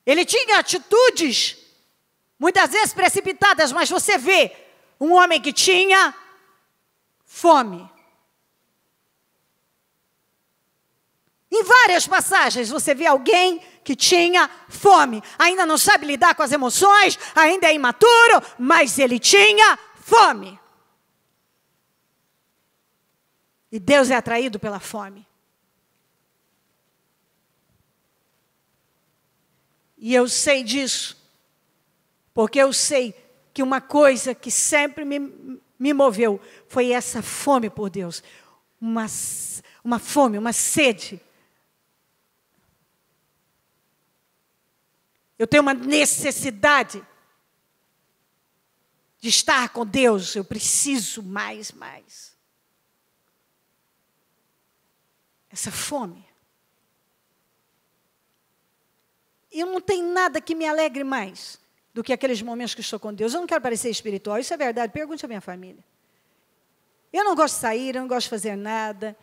Ele tinha atitudes, muitas vezes precipitadas, mas você vê um homem que tinha fome. Em várias passagens você vê alguém que tinha fome. Ainda não sabe lidar com as emoções, ainda é imaturo, mas ele tinha fome. E Deus é atraído pela fome. E eu sei disso, porque eu sei que uma coisa que sempre me moveu foi essa fome por Deus. Uma fome, uma sede. Eu tenho uma necessidade de estar com Deus. Eu preciso mais. Essa fome. E não tem nada que me alegre mais do que aqueles momentos que estou com Deus. Eu não quero parecer espiritual, isso é verdade. Pergunte à minha família. Eu não gosto de sair, eu não gosto de fazer nada.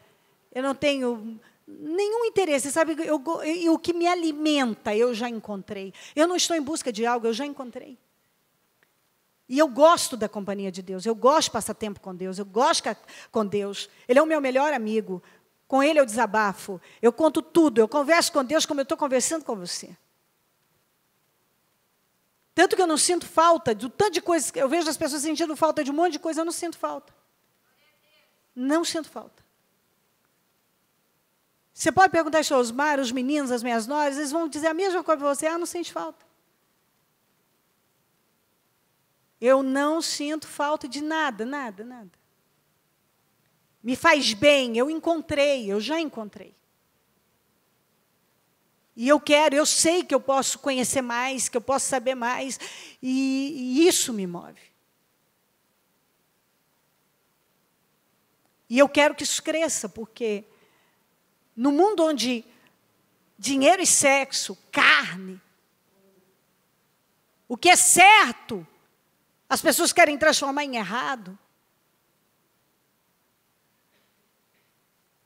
Eu não tenho nenhum interesse, sabe? O que me alimenta, eu já encontrei. Eu não estou em busca de algo, eu já encontrei. E eu gosto da companhia de Deus. Eu gosto de passar tempo com Deus. Eu gosto com Deus. Ele é o meu melhor amigo. Com Ele eu desabafo. Eu conto tudo. Eu converso com Deus como eu estou conversando com você. Tanto que eu não sinto falta do tanto de coisas. Eu vejo as pessoas sentindo falta de um monte de coisa, eu não sinto falta. Não sinto falta. Você pode perguntar aos Osmar, os meninos, as minhas noras, eles vão dizer a mesma coisa para você. Não sente falta. Eu não sinto falta de nada. Me faz bem, eu já encontrei. E eu sei que eu posso conhecer mais, que eu posso saber mais, e isso me move. E eu quero que isso cresça, porque no mundo onde dinheiro e sexo, carne, o que é certo, as pessoas querem transformar em errado.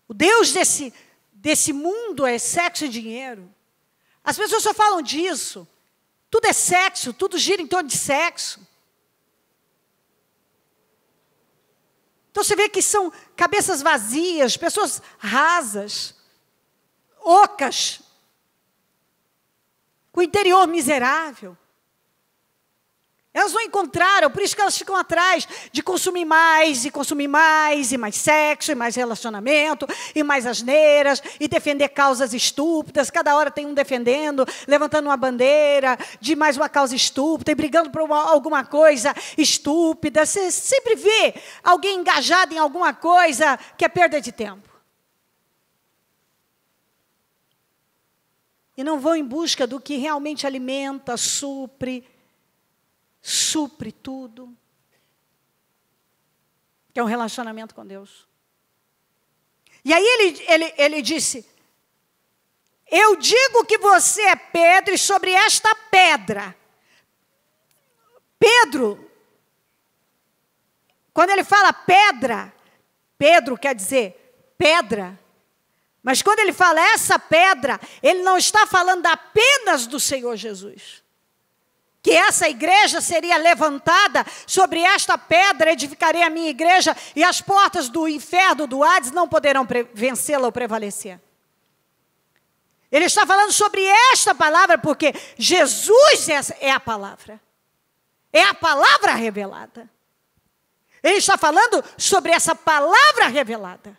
O Deus desse mundo é sexo e dinheiro. As pessoas só falam disso. Tudo é sexo, tudo gira em torno de sexo. Então você vê que são cabeças vazias, pessoas rasas, ocas, com o interior miserável. Elas não encontraram, por isso que elas ficam atrás de consumir mais, e mais sexo, e mais relacionamento, e mais asneiras, e defender causas estúpidas. Cada hora tem um defendendo, levantando uma bandeira de mais uma causa estúpida, e brigando por alguma coisa estúpida. Você sempre vê alguém engajado em alguma coisa que é perda de tempo. E não vão em busca do que realmente alimenta, supre tudo, que é um relacionamento com Deus. E aí ele disse, eu digo que você é Pedro, e sobre esta pedra, Pedro, quando ele fala pedra, Pedro quer dizer pedra, mas quando ele fala essa pedra, ele não está falando apenas do Senhor Jesus. Que essa igreja seria levantada, sobre esta pedra edificarei a minha igreja, e as portas do inferno, do Hades, não poderão vencê-la ou prevalecer. Ele está falando sobre esta palavra, porque Jesus é a palavra. É a palavra revelada. Ele está falando sobre essa palavra revelada.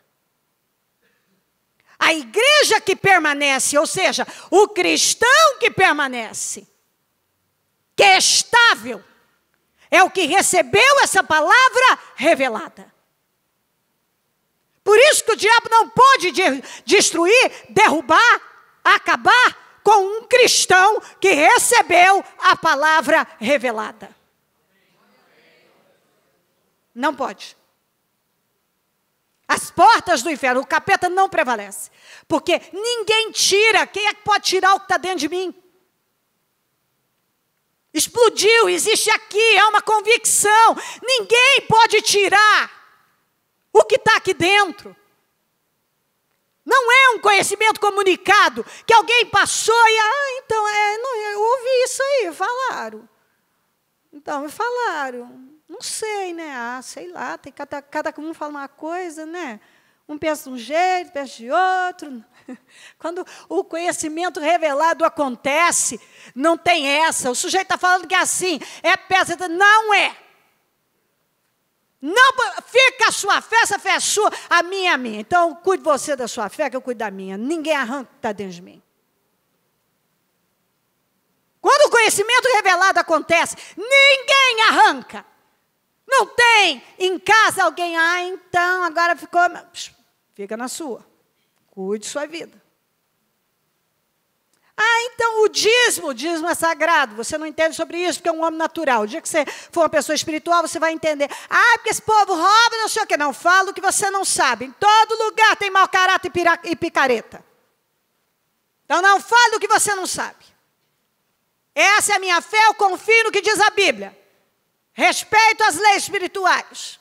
A igreja que permanece, ou seja, o cristão que permanece, que é estável, é o que recebeu essa palavra revelada. Por isso que o diabo não pode destruir, derrubar, acabar com um cristão que recebeu a palavra revelada. Não pode. As portas do inferno, o capeta não prevalece. Porque ninguém tira. Quem é que pode tirar o que está dentro de mim? Explodiu, existe aqui, é uma convicção. Ninguém pode tirar o que está aqui dentro. Não é um conhecimento comunicado, que alguém passou e, então, não, eu ouvi isso aí, falaram. Então, me falaram. Não sei, né? Sei lá, tem cada um fala uma coisa, né? Um pensa de um jeito, pensa de outro. Quando o conhecimento revelado acontece, não tem essa. O sujeito está falando que é assim, é peça, não é. Não, fica a sua fé, essa fé é sua, a minha é a minha. Então, cuide você da sua fé, que eu cuido da minha. Ninguém arranca o que está dentro de mim. Quando o conhecimento revelado acontece, ninguém arranca. Não tem em casa alguém, então agora ficou... Fica na sua. Cuide sua vida. Então o dízimo é sagrado. Você não entende sobre isso porque é um homem natural. O dia que você for uma pessoa espiritual, você vai entender. Porque esse povo rouba, não sei o quê. Não, fala o que você não sabe. Em todo lugar tem mau caráter e picareta. Então não fale o que você não sabe. Essa é a minha fé, eu confio no que diz a Bíblia. Respeito às leis espirituais.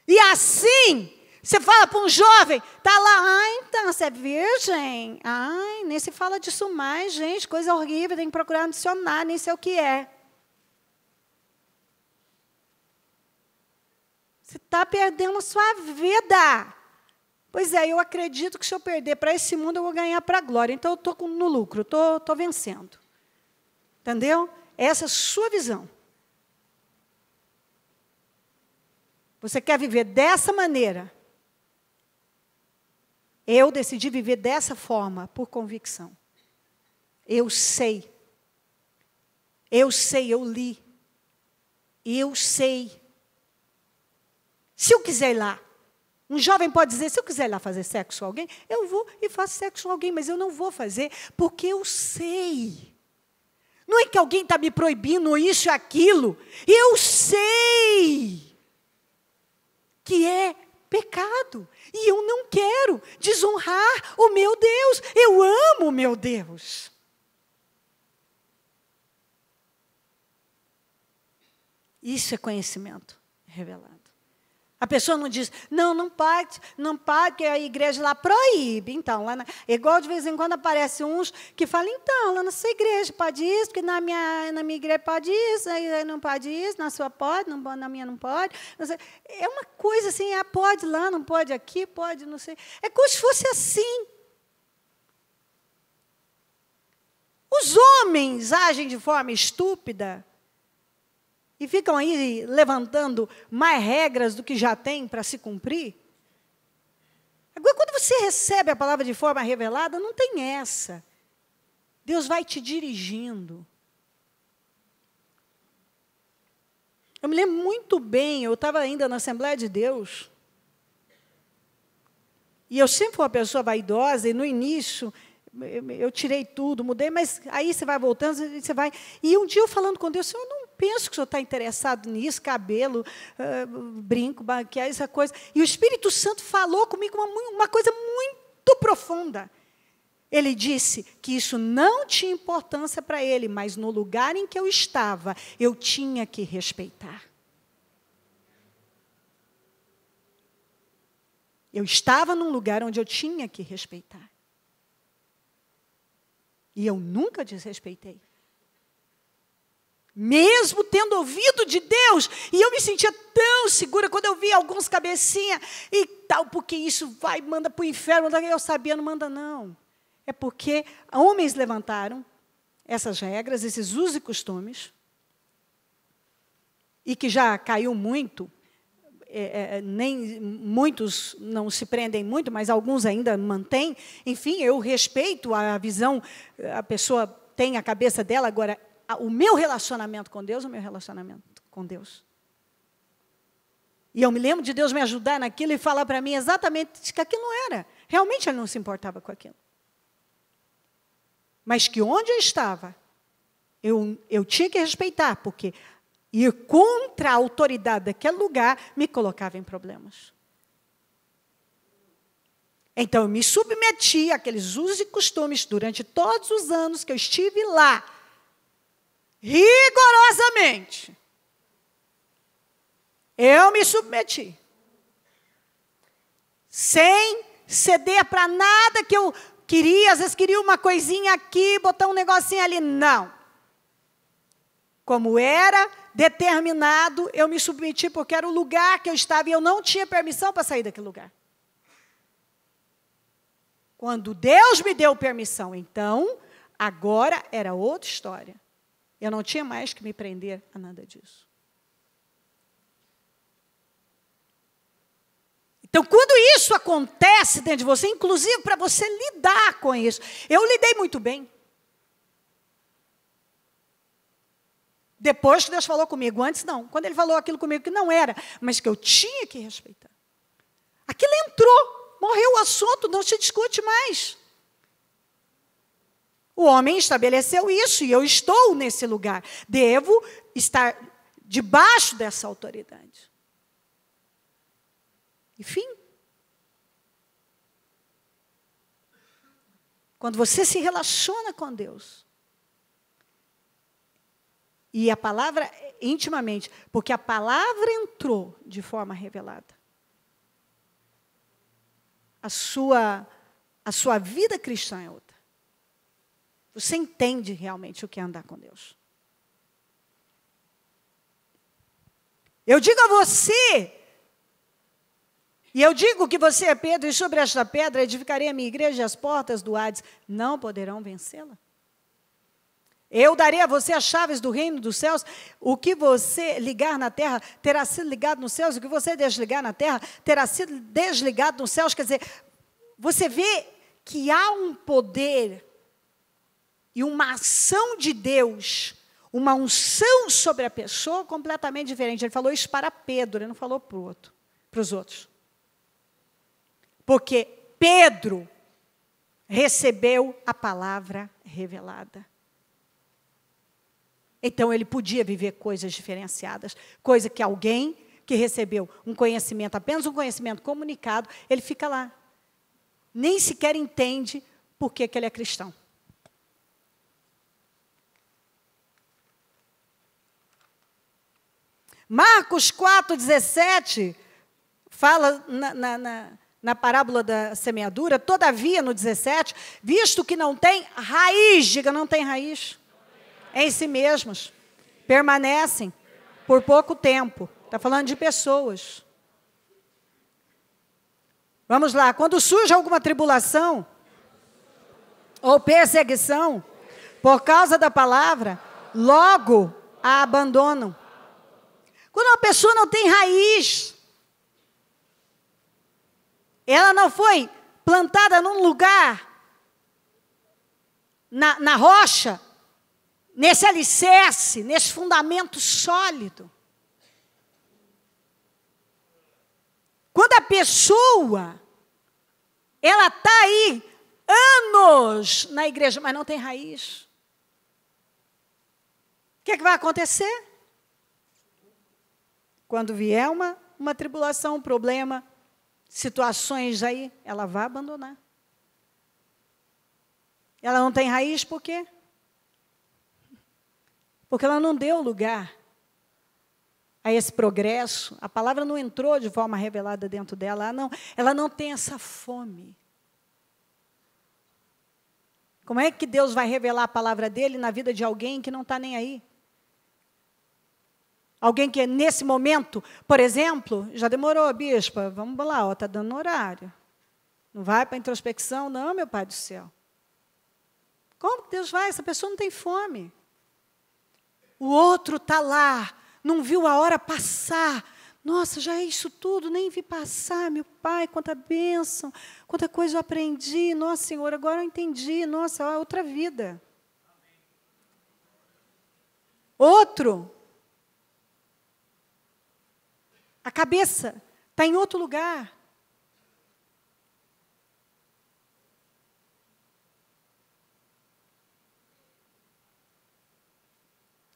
E assim, você fala para um jovem, está lá, então, você é virgem? Nem se fala disso mais, gente, coisa horrível, tem que procurar no dicionário, nem sei o que é. Você está perdendo a sua vida. Pois é, eu acredito que se eu perder para esse mundo, eu vou ganhar para a glória. Então, eu estou no lucro, estou vencendo. Entendeu? Essa é a sua visão. Você quer viver dessa maneira? Eu decidi viver dessa forma, por convicção. Eu sei. Eu sei, eu li. Eu sei. Se eu quiser ir lá, um jovem pode dizer, se eu quiser ir lá fazer sexo com alguém, eu vou e faço sexo com alguém, mas eu não vou fazer, porque eu sei. Não é que alguém está me proibindo isso e aquilo. Eu sei que é pecado. E eu não quero desonrar o meu Deus. Eu amo o meu Deus. Isso é conhecimento revelado. A pessoa não diz, não pode, porque a igreja lá proíbe. Então, lá igual de vez em quando aparecem uns que falam, então, lá na sua igreja pode isso, porque na minha igreja pode isso, aí não pode isso, na sua pode, na minha não pode. Não sei. É uma coisa assim, pode lá, não pode aqui, pode, não sei. É como se fosse assim. Os homens agem de forma estúpida, e ficam aí levantando mais regras do que já tem para se cumprir. Agora, quando você recebe a palavra de forma revelada, não tem essa. Deus vai te dirigindo. Eu me lembro muito bem, eu estava ainda na Assembleia de Deus, e eu sempre fui uma pessoa vaidosa, e no início eu tirei tudo, mudei, mas aí você vai voltando, você vai... E um dia eu falando com Deus, eu não penso que o senhor está interessado nisso, cabelo, brinco, maquiagem, essa coisa. E o Espírito Santo falou comigo uma coisa muito profunda. Ele disse que isso não tinha importância para ele, mas no lugar em que eu estava, eu tinha que respeitar. Eu estava num lugar onde eu tinha que respeitar. E eu nunca desrespeitei. Mesmo tendo ouvido de Deus, e eu me sentia tão segura quando eu via alguns cabecinha e tal, porque isso vai, manda para o inferno, eu sabia, não manda não. É porque homens levantaram essas regras, esses usos e costumes, e que já caiu muito, nem muitos não se prendem muito, mas alguns ainda mantêm. Enfim, eu respeito a visão, a pessoa tem a cabeça dela. Agora, o meu relacionamento com Deus, E eu me lembro de Deus me ajudar naquilo e falar para mim exatamente que aquilo não era. Realmente Ele não se importava com aquilo. Mas que onde eu estava, eu tinha que respeitar, porque ir contra a autoridade daquele lugar me colocava em problemas. Então, eu me submeti àqueles usos e costumes durante todos os anos que eu estive lá, rigorosamente. Eu me submeti, sem ceder para nada que eu queria. Às vezes queria uma coisinha aqui, botar um negocinho ali. Não. Como era determinado, eu me submeti, porque era o lugar que eu estava e eu não tinha permissão para sair daquele lugar. Quando Deus me deu permissão, então, agora era outra história. Eu não tinha mais que me prender a nada disso. Então, quando isso acontece dentro de você, inclusive para você lidar com isso, eu lidei muito bem. Depois que Deus falou comigo, antes não. Quando Ele falou aquilo comigo que não era, mas que eu tinha que respeitar. Aquilo entrou, morreu o assunto, não se discute mais. O homem estabeleceu isso e eu estou nesse lugar. Devo estar debaixo dessa autoridade. Enfim. Quando você se relaciona com Deus, e a palavra intimamente, porque a palavra entrou de forma revelada. A sua vida cristã é outra. Você entende realmente o que é andar com Deus. Eu digo a você, e eu digo que você é Pedro, e sobre esta pedra edificarei a minha igreja, e as portas do Hades não poderão vencê-la. Eu darei a você as chaves do reino dos céus. O que você ligar na terra terá sido ligado nos céus. O que você desligar na terra terá sido desligado nos céus. Quer dizer, você vê que há um poder e uma ação de Deus, uma unção sobre a pessoa completamente diferente. Ele falou isso para Pedro, ele não falou para os outros. Porque Pedro recebeu a palavra revelada. Então, ele podia viver coisas diferenciadas, coisa que alguém que recebeu um conhecimento, apenas um conhecimento comunicado, ele fica lá. Nem sequer entende por que ele é cristão. Marcos 4,17, fala na parábola da semeadura, todavia, no 17, visto que não tem raiz, diga, não tem raiz, em si mesmos, permanecem por pouco tempo. Está falando de pessoas. Vamos lá, quando surge alguma tribulação ou perseguição por causa da palavra, logo a abandonam. Quando uma pessoa não tem raiz, ela não foi plantada num lugar, na rocha, nesse alicerce, nesse fundamento sólido. Quando a pessoa, ela está aí anos na igreja, mas não tem raiz, o que é que vai acontecer? Quando vier uma tribulação, um problema, situações aí, ela vai abandonar. Ela não tem raiz por quê? Porque ela não deu lugar a esse progresso. A palavra não entrou de forma revelada dentro dela. Ela não tem essa fome. Como é que Deus vai revelar a palavra dele na vida de alguém que não está nem aí? Alguém que nesse momento, por exemplo, já demorou, bispa, vamos lá, está dando horário. Não vai para a introspecção? Não, meu Pai do céu. Como que Deus vai? Essa pessoa não tem fome. O outro está lá, não viu a hora passar. Nossa, já é isso tudo, nem vi passar, meu Pai, quanta bênção, quanta coisa eu aprendi. Nossa, Senhor, agora eu entendi. Nossa, é outra vida. Outro, a cabeça está em outro lugar.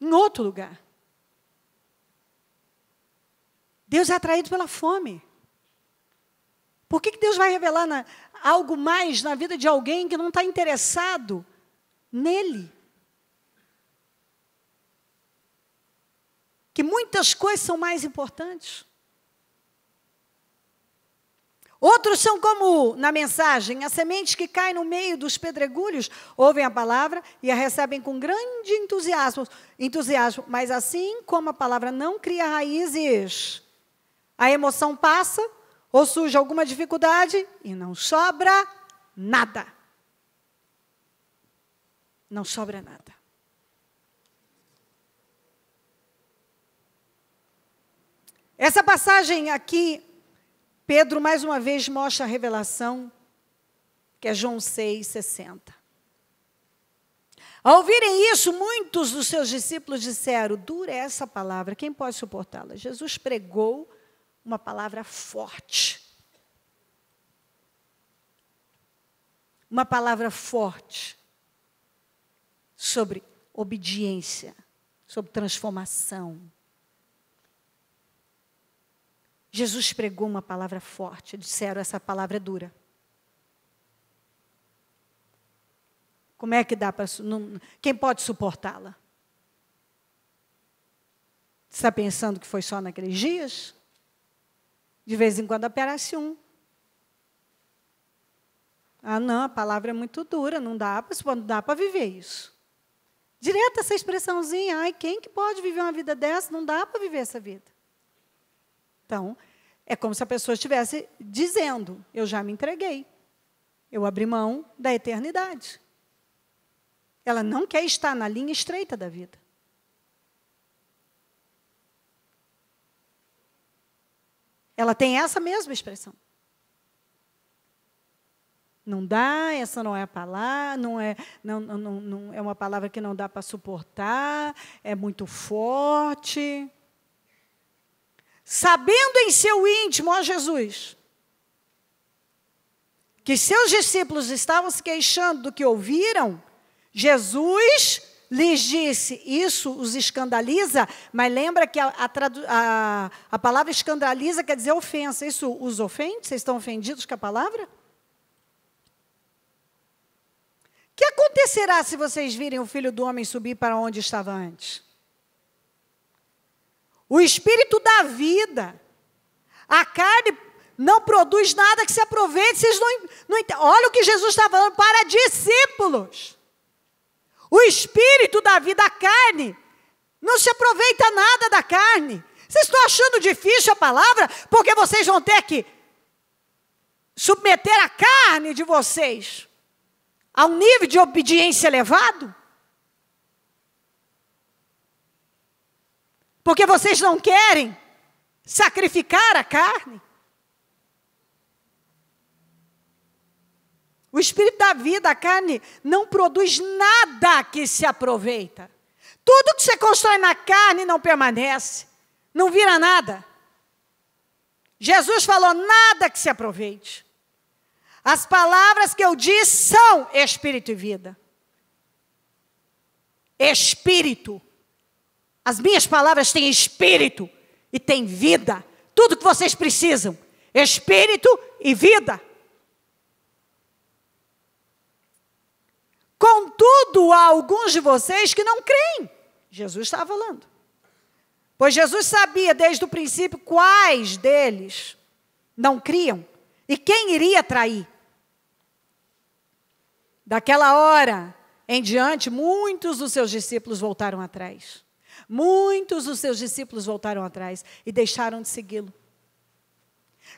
Em outro lugar. Deus é atraído pela fome. Por que Deus vai revelar algo mais na vida de alguém que não está interessado nele? Que muitas coisas são mais importantes. Outros são como na mensagem, as sementes que caem no meio dos pedregulhos, ouvem a palavra e a recebem com grande entusiasmo, mas assim como a palavra não cria raízes, a emoção passa, ou surge alguma dificuldade e não sobra nada. Não sobra nada. Essa passagem aqui, Pedro mais uma vez mostra a revelação, que é João 6,60. Ao ouvirem isso, muitos dos seus discípulos disseram, dura é essa palavra, quem pode suportá-la? Jesus pregou uma palavra forte. Uma palavra forte sobre obediência, sobre transformação. Jesus pregou uma palavra forte. Disseram, essa palavra é dura. Como é que dá para... Quem pode suportá-la? Você está pensando que foi só naqueles dias? De vez em quando aparece um. Ah, não, a palavra é muito dura, não dá para viver isso. Direto essa expressãozinha, ai, quem que pode viver uma vida dessa? Não dá para viver essa vida. Então, é como se a pessoa estivesse dizendo, eu já me entreguei. Eu abri mão da eternidade. Ela não quer estar na linha estreita da vida. Ela tem essa mesma expressão. Não dá, essa não é a palavra, não é uma palavra que não dá para suportar, é muito forte. Sabendo em seu íntimo, ó Jesus, que seus discípulos estavam se queixando do que ouviram, Jesus lhes disse, isso os escandaliza, mas lembra que a palavra escandaliza quer dizer ofensa. Isso os ofende? Vocês estão ofendidos com a palavra? O que acontecerá se vocês virem o Filho do Homem subir para onde estava antes? O Espírito dá vida. A carne não produz nada que se aproveite. Vocês não entendem. Olha o que Jesus está falando para discípulos. O Espírito dá vida à carne. Não se aproveita nada da carne. Vocês estão achando difícil a palavra? Porque vocês vão ter que submeter a carne de vocês a um nível de obediência elevado? Porque vocês não querem sacrificar a carne? O Espírito da vida, a carne, não produz nada que se aproveita. Tudo que você constrói na carne não permanece, não vira nada. Jesus falou, nada que se aproveite. As palavras que eu disse são espírito e vida. Espírito. As minhas palavras têm espírito e têm vida. Tudo que vocês precisam, espírito e vida. Contudo, há alguns de vocês que não creem. Jesus estava falando. Pois Jesus sabia desde o princípio quais deles não criam e quem iria trair. Daquela hora em diante, muitos dos seus discípulos voltaram atrás. Muitos dos seus discípulos voltaram atrás e deixaram de segui-lo.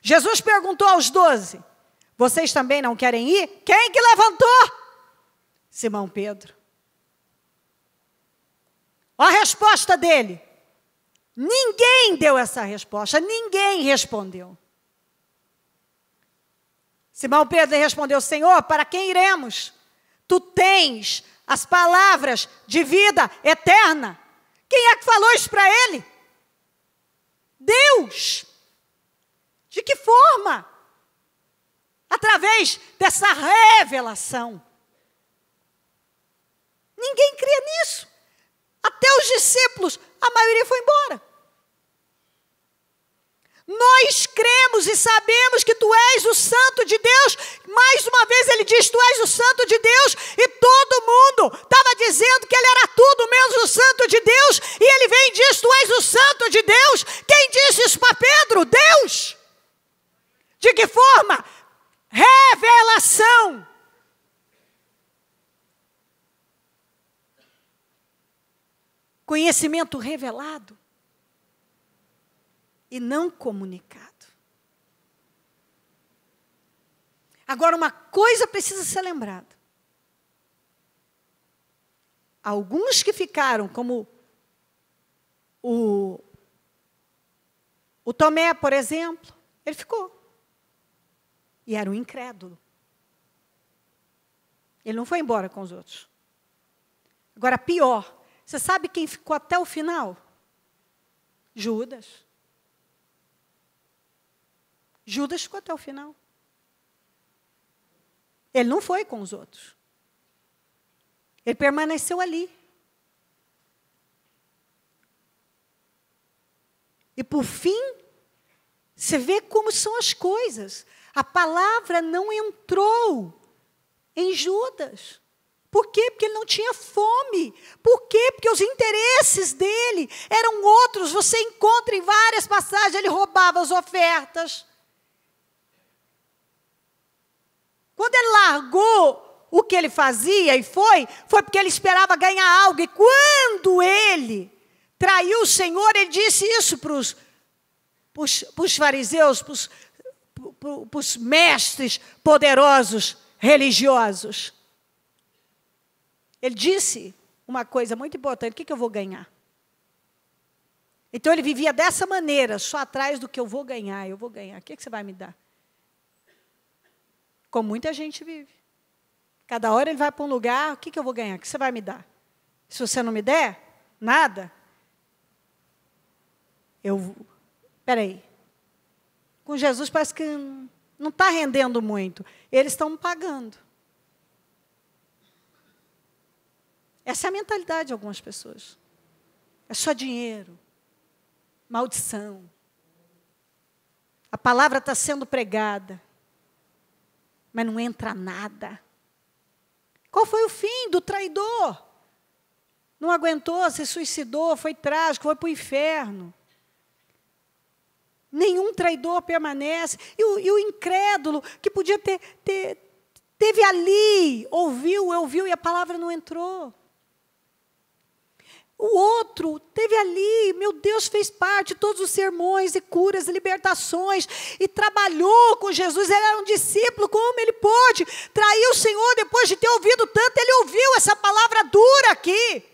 Jesus perguntou aos 12, vocês também não querem ir? Quem que levantou? Simão Pedro. Olha a resposta dele. Ninguém deu essa resposta, ninguém respondeu. Simão Pedro respondeu: Senhor, para quem iremos? Tu tens as palavras de vida eterna. Quem é que falou isso para ele? Deus. De que forma? Através dessa revelação. Ninguém cria nisso. Até os discípulos, a maioria foi embora. Nós cremos e sabemos que tu és o Santo de Deus. Mais uma vez ele diz, tu és o Santo de Deus. E todo mundo estava dizendo que ele era tudo menos o Santo de Deus. E ele vem e diz, tu és o Santo de Deus. Quem disse isso para Pedro? Deus. De que forma? Revelação. Conhecimento revelado e não comunicado. Agora, uma coisa precisa ser lembrada. Alguns que ficaram, como o Tomé, por exemplo, ele ficou. E era um incrédulo. Ele não foi embora com os outros. Agora, pior. Você sabe quem ficou até o final? Judas. Judas ficou até o final. Ele não foi com os outros. Ele permaneceu ali. E por fim, você vê como são as coisas. A palavra não entrou em Judas. Por quê? Porque ele não tinha fome. Por quê? Porque os interesses dele eram outros. Você encontra em várias passagens, ele roubava as ofertas. Quando ele largou o que ele fazia e foi porque ele esperava ganhar algo. E quando ele traiu o Senhor, ele disse isso para os fariseus, para os mestres poderosos religiosos. Ele disse uma coisa muito importante: o que eu vou ganhar? Então ele vivia dessa maneira, só atrás do que eu vou ganhar. Eu vou ganhar. O que você vai me dar? Como muita gente vive. Cada hora ele vai para um lugar, o que eu vou ganhar? O que você vai me dar? Se você não me der, nada. Peraí. Com Jesus parece que não está rendendo muito. Eles estão me pagando. Essa é a mentalidade de algumas pessoas. É só dinheiro. Maldição. A palavra está sendo pregada, mas não entra nada. Qual foi o fim do traidor? Não aguentou, se suicidou, foi trágico, foi para o inferno. Nenhum traidor permanece. E o incrédulo, que podia teve ali, ouviu e a palavra não entrou. O outro teve ali, meu Deus, fez parte de todos os sermões e curas e libertações, e trabalhou com Jesus, ele era um discípulo, como ele pôde trair o Senhor depois de ter ouvido tanto? Ele ouviu essa palavra dura aqui,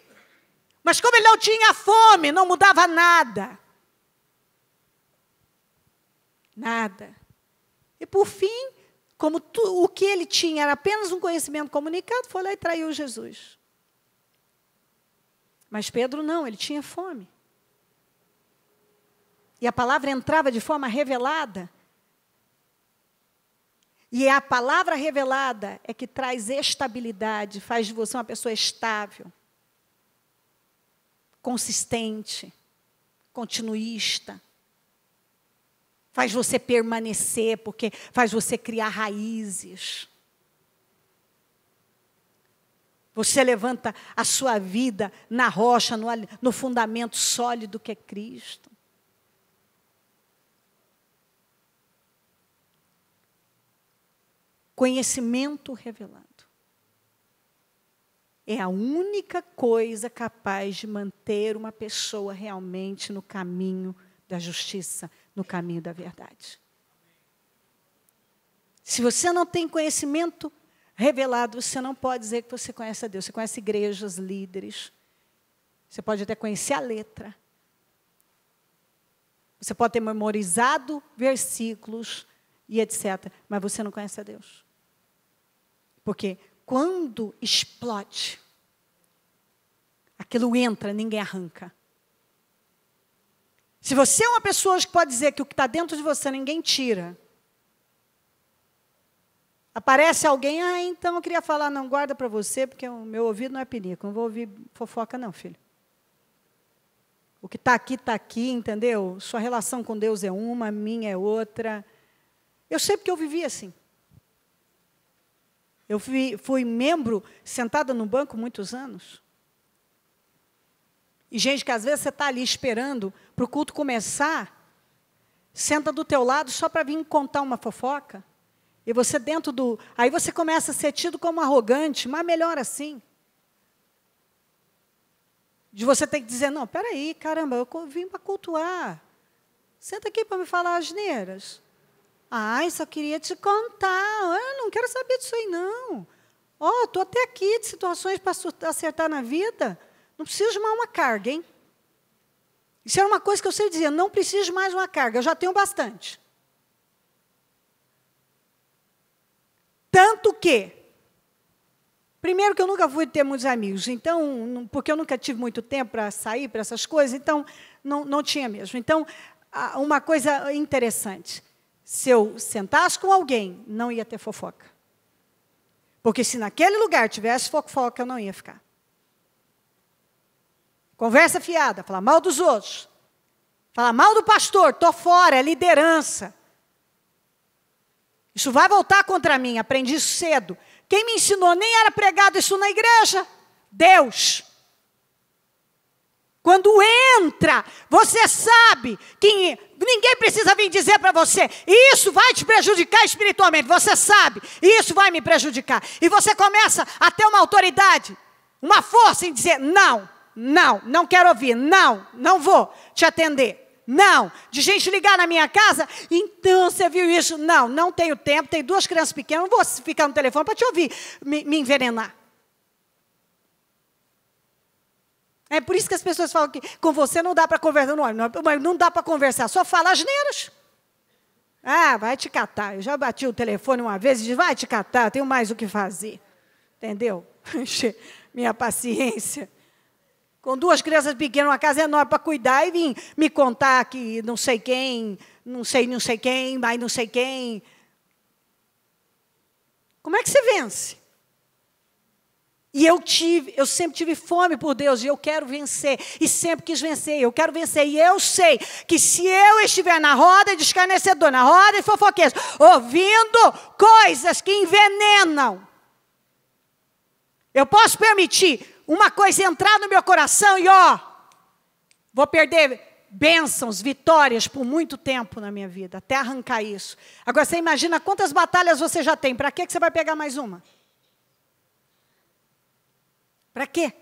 mas como ele não tinha fome, não mudava nada. Nada. E por fim, como o que ele tinha era apenas um conhecimento comunicado, foi lá e traiu Jesus. Mas Pedro não, ele tinha fome. E a palavra entrava de forma revelada. E a palavra revelada é que traz estabilidade, faz de você uma pessoa estável, consistente, continuista. Faz você permanecer, porque faz você criar raízes. Você levanta a sua vida na rocha, no fundamento sólido que é Cristo. Conhecimento revelado é a única coisa capaz de manter uma pessoa realmente no caminho da justiça, no caminho da verdade. Se você não tem conhecimento revelado, você não pode dizer que você conhece a Deus. Você conhece igrejas, líderes. Você pode até conhecer a letra. Você pode ter memorizado versículos e etc. Mas você não conhece a Deus. Porque quando explode, aquilo entra, ninguém arranca. Se você é uma pessoa que pode dizer que o que está dentro de você ninguém tira, aparece alguém, então eu queria falar, não, guarda para você, porque o meu ouvido não é pinico, não vou ouvir fofoca não, filho. O que está aqui, entendeu? Sua relação com Deus é uma, a minha é outra. Eu sei porque eu vivi assim. Eu fui membro, sentada no banco muitos anos. E gente que às vezes você está ali esperando para o culto começar, senta do teu lado só para vir contar uma fofoca. E você dentro do... Aí você começa a ser tido como arrogante, mas melhor assim. De você ter que dizer, não, peraí, caramba, eu vim para cultuar. Senta aqui para me falar asneiras. Só queria te contar. Eu não quero saber disso aí, não. Estou até aqui de situações para acertar na vida. Não preciso de mais uma carga, hein? Isso era uma coisa que eu sempre dizia, não preciso mais uma carga, eu já tenho bastante. Tanto que, primeiro que eu nunca fui ter muitos amigos, então, porque eu nunca tive muito tempo para sair para essas coisas, então, não tinha mesmo. Então, uma coisa interessante, se eu sentasse com alguém, não ia ter fofoca. Porque se naquele lugar tivesse fofoca, eu não ia ficar. Conversa fiada, falar mal dos outros, falar mal do pastor, estou fora, é liderança. Isso vai voltar contra mim, aprendi isso cedo. Quem me ensinou nem era pregado isso na igreja? Deus. Quando entra, você sabe que ninguém precisa vir dizer para você, isso vai te prejudicar espiritualmente, você sabe, isso vai me prejudicar. E você começa a ter uma autoridade, uma força em dizer, não quero ouvir, não vou te atender. Não, de gente ligar na minha casa, então você viu isso? Não tenho tempo, tenho 2 crianças pequenas, não vou ficar no telefone para te ouvir, me envenenar. É por isso que as pessoas falam que com você não dá para conversar, não dá para conversar, só fala asneiras. Vai te catar, eu já bati o telefone uma vez e disse, vai te catar, tenho mais o que fazer. Entendeu? Minha paciência. Com 2 crianças pequenas, uma casa enorme para cuidar, e vim me contar que não sei quem, mas não sei quem. Como é que você vence? E eu sempre tive fome por Deus, e eu quero vencer, e sempre quis vencer, eu quero vencer, e eu sei que se eu estiver na roda de escarnecedor, na roda de fofoqueiros, ouvindo coisas que envenenam, eu posso permitir uma coisa entrar no meu coração e, vou perder bênçãos, vitórias por muito tempo na minha vida, até arrancar isso. Agora, você imagina quantas batalhas você já tem, para que você vai pegar mais uma? Para quê?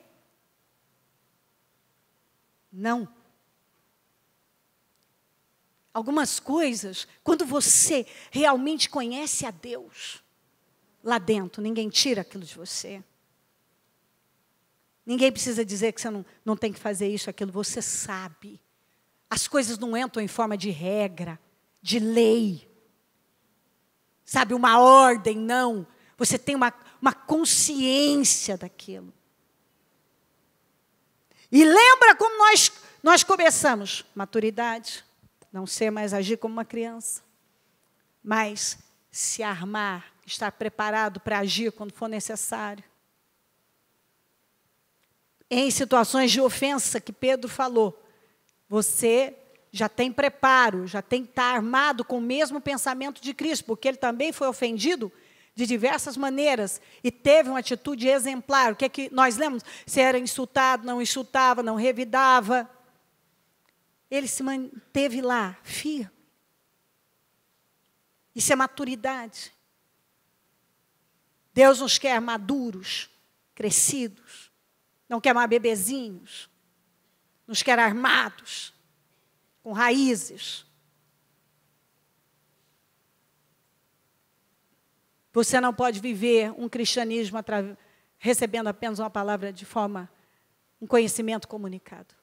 Não. Algumas coisas, quando você realmente conhece a Deus, lá dentro, ninguém tira aquilo de você. Ninguém precisa dizer que você não tem que fazer isso, aquilo, você sabe. As coisas não entram em forma de regra, de lei. Sabe, uma ordem, não. Você tem uma consciência daquilo. E lembra como nós começamos? Maturidade, não ser mais agir como uma criança, mas se armar, estar preparado para agir quando for necessário. Em situações de ofensa que Pedro falou, você já tem preparo, já tem que estar armado com o mesmo pensamento de Cristo, porque ele também foi ofendido de diversas maneiras e teve uma atitude exemplar. O que é que nós lemos? Se era insultado, não insultava, não revidava. Ele se manteve lá, firme. Isso é maturidade. Deus nos quer maduros, crescidos. Não quer mais bebezinhos. Nos quer armados, com raízes. Você não pode viver um cristianismo recebendo apenas uma palavra de forma, um conhecimento comunicado.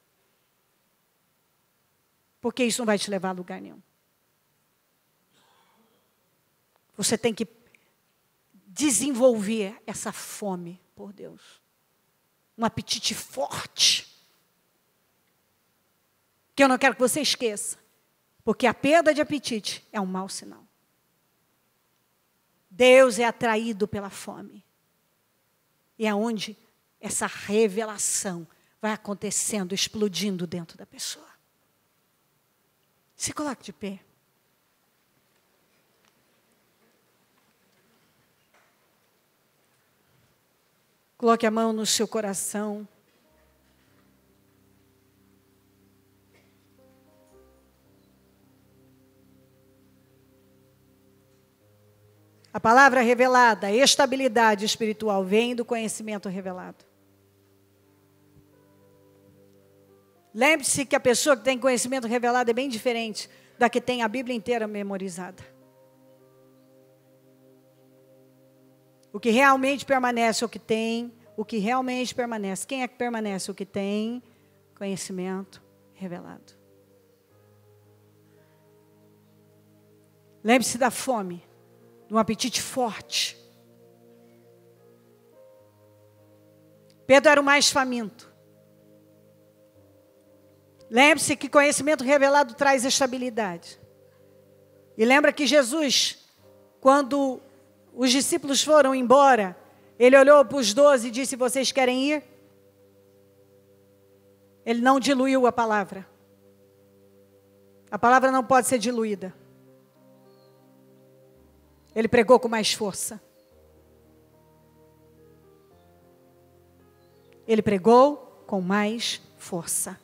porque isso não vai te levar a lugar nenhum. Você tem que desenvolver essa fome por Deus. Um apetite forte. Que eu não quero que você esqueça. Porque a perda de apetite é um mau sinal. Deus é atraído pela fome. E é onde essa revelação vai acontecendo, explodindo dentro da pessoa. Se coloque de pé. Coloque a mão no seu coração. A palavra revelada, a estabilidade espiritual, vem do conhecimento revelado. Lembre-se que a pessoa que tem conhecimento revelado é bem diferente da que tem a Bíblia inteira memorizada. O que realmente permanece é o que tem, o que realmente permanece. Quem é que permanece? O que tem conhecimento revelado. Lembre-se da fome, de um apetite forte. Pedro era o mais faminto. Lembre-se que conhecimento revelado traz estabilidade. E lembra que Jesus, quando os discípulos foram embora, ele olhou para os 12 e disse: vocês querem ir? Ele não diluiu a palavra. A palavra não pode ser diluída. Ele pregou com mais força. Ele pregou com mais força.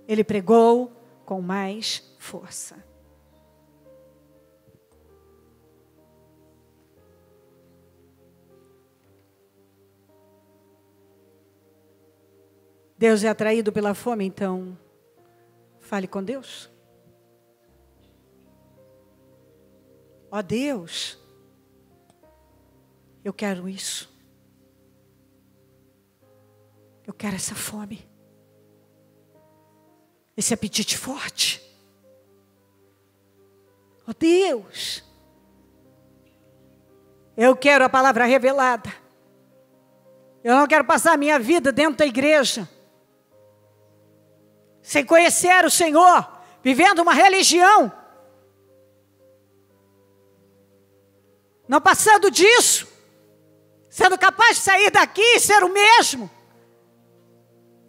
Ele pregou com mais força. Deus é atraído pela fome, então fale com Deus. Ó Deus, eu quero isso. Eu quero essa fome. Esse apetite forte. Ó Deus, eu quero a palavra revelada. Eu não quero passar a minha vida dentro da igreja sem conhecer o Senhor, vivendo uma religião, não passando disso, sendo capaz de sair daqui e ser o mesmo.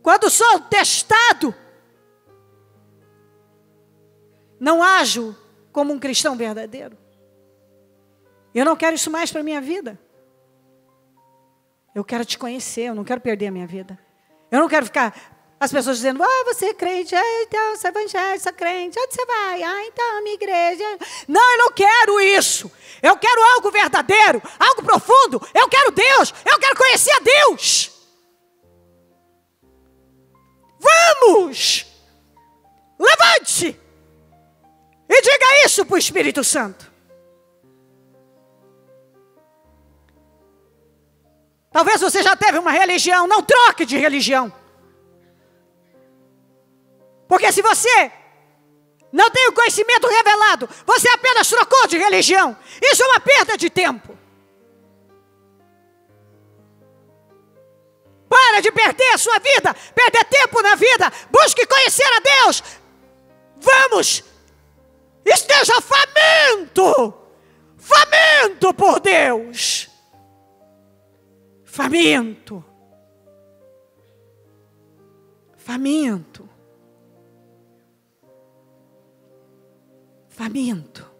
Quando sou testado, não ajo como um cristão verdadeiro. Eu não quero isso mais para a minha vida. Eu quero te conhecer, eu não quero perder a minha vida. Eu não quero ficar, as pessoas dizendo: você é crente, então você é evangélico, você é crente, onde você vai? Então, minha igreja. Não, eu não quero isso. Eu quero algo verdadeiro, algo profundo. Eu quero Deus, eu quero conhecer a Deus. Vamos! Levante-se! E diga isso para o Espírito Santo. Talvez você já teve uma religião, não troque de religião. Porque se você não tem o conhecimento revelado, você apenas trocou de religião. Isso é uma perda de tempo. Para de perder a sua vida, perder tempo na vida. Busque conhecer a Deus. Vamos! Esteja faminto, faminto por Deus, faminto, faminto, faminto.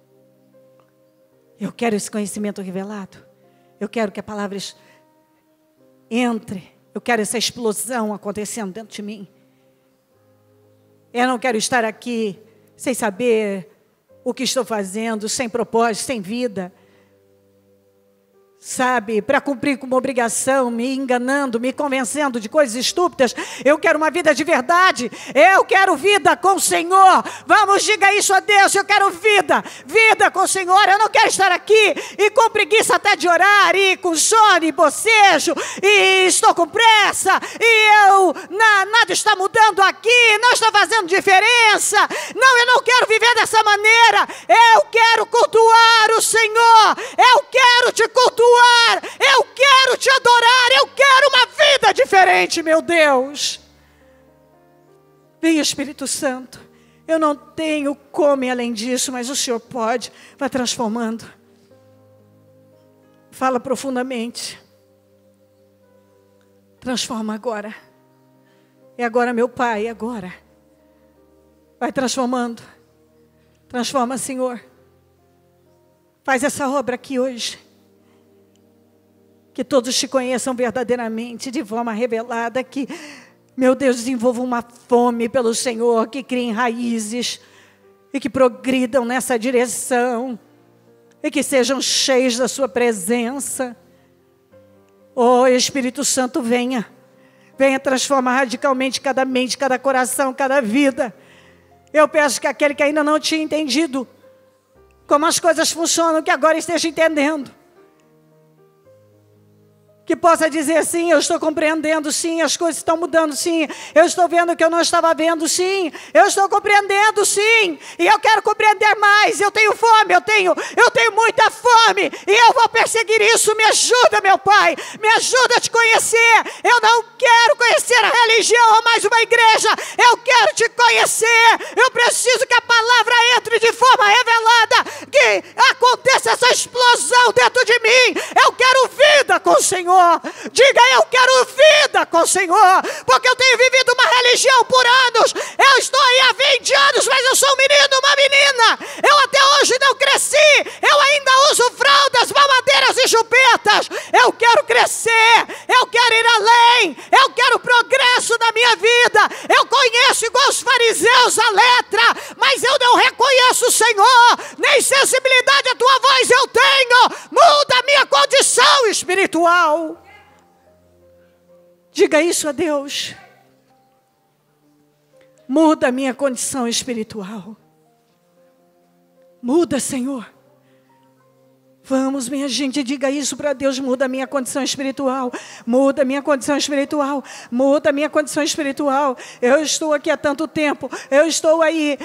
Eu quero esse conhecimento revelado. Eu quero que a palavra entre. Eu quero essa explosão acontecendo dentro de mim. Eu não quero estar aqui sem saber o que estou fazendo, sem propósito, sem vida, sabe, para cumprir com uma obrigação, me enganando, me convencendo de coisas estúpidas. Eu quero uma vida de verdade, eu quero vida com o Senhor. Vamos, diga isso a Deus, eu quero vida com o Senhor. Eu não quero estar aqui e com preguiça até de orar, e com sono e bocejo, e estou com pressa, e nada está mudando aqui, não está fazendo diferença. Não, eu não quero viver dessa maneira. Eu quero cultuar o Senhor, eu quero te cultuar, eu quero te adorar, eu quero uma vida diferente, meu Deus. Vem, Espírito Santo. Eu não tenho como ir além disso, mas o Senhor pode. Vai transformando. Fala profundamente. Transforma agora. É agora, meu Pai, agora. Vai transformando. Transforma, Senhor. Faz essa obra aqui hoje. Que todos te conheçam verdadeiramente, de forma revelada. Que, meu Deus, desenvolva uma fome pelo Senhor, que criem raízes e que progridam nessa direção. E que sejam cheios da sua presença. Oh, Espírito Santo, venha. Venha transformar radicalmente cada mente, cada coração, cada vida. Eu peço que aquele que ainda não tinha entendido como as coisas funcionam, que agora esteja entendendo. Que possa dizer, sim, eu estou compreendendo, sim, as coisas estão mudando, sim. Eu estou vendo o que eu não estava vendo, sim. Eu estou compreendendo, sim. E eu quero compreender mais. Eu tenho fome, eu tenho muita fome. E eu vou perseguir isso. Me ajuda, meu Pai. Me ajuda a te conhecer. Eu não quero conhecer a religião ou mais uma igreja. Eu quero te conhecer. Eu preciso que a palavra entre de forma revelada. Que aconteça essa explosão dentro de mim. Eu quero vida com o Senhor. Diga, eu quero vida com o Senhor, porque eu tenho vivido uma religião por anos. Eu estou aí há 20 anos, mas eu sou um menino, uma menina. Eu até hoje não cresci. Eu ainda uso fraldas, mamadeiras e chupetas. Eu quero crescer, eu quero ir além, eu quero progresso na minha vida. Eu conheço igual os fariseus a letra, mas eu não reconheço o Senhor, nem sensibilidade à tua voz eu tenho. Muda a minha condição espiritual. Diga isso a Deus. Muda a minha condição espiritual. Muda, Senhor. Vamos, minha gente, diga isso para Deus. Muda a minha condição espiritual. Muda a minha condição espiritual. Muda a minha condição espiritual. Eu estou aqui há tanto tempo. Eu estou aí.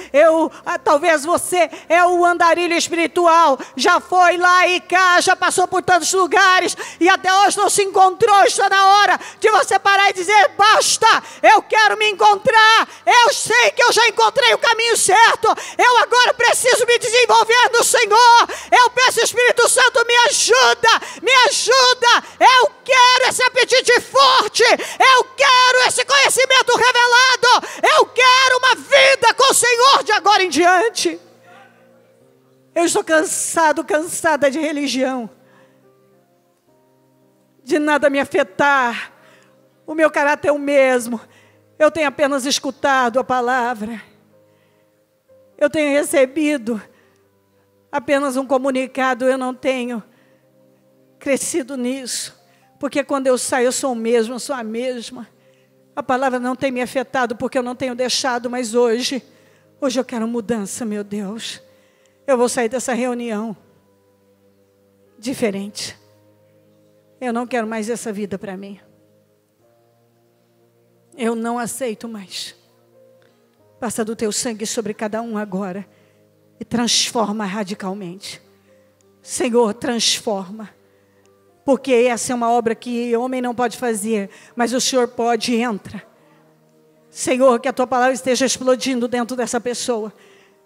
Talvez você é o andarilho espiritual. Já foi lá e cá, já passou por tantos lugares e até hoje não se encontrou. Está na hora de você parar e dizer, basta, eu quero me encontrar. Eu sei que eu já encontrei o caminho certo. Eu agora preciso me desenvolver no Senhor. Eu peço, Espírito Santo, me ajuda. Eu quero esse apetite forte. Eu quero esse conhecimento revelado. Eu quero uma vida com o Senhor de agora em diante. Eu estou cansada de religião. De nada me afetar. O meu caráter é o mesmo. Eu tenho apenas escutado a palavra. Eu tenho recebido apenas um comunicado, eu não tenho crescido nisso. Porque quando eu saio, eu sou o mesmo, eu sou a mesma. A palavra não tem me afetado porque eu não tenho deixado, mas hoje eu quero mudança, meu Deus. Eu vou sair dessa reunião diferente. Eu não quero mais essa vida para mim. Eu não aceito mais. Passa do teu sangue sobre cada um agora. E transforma radicalmente. Senhor, transforma. Porque essa é uma obra que o homem não pode fazer, mas o Senhor pode, entra. Senhor, que a tua palavra esteja explodindo dentro dessa pessoa.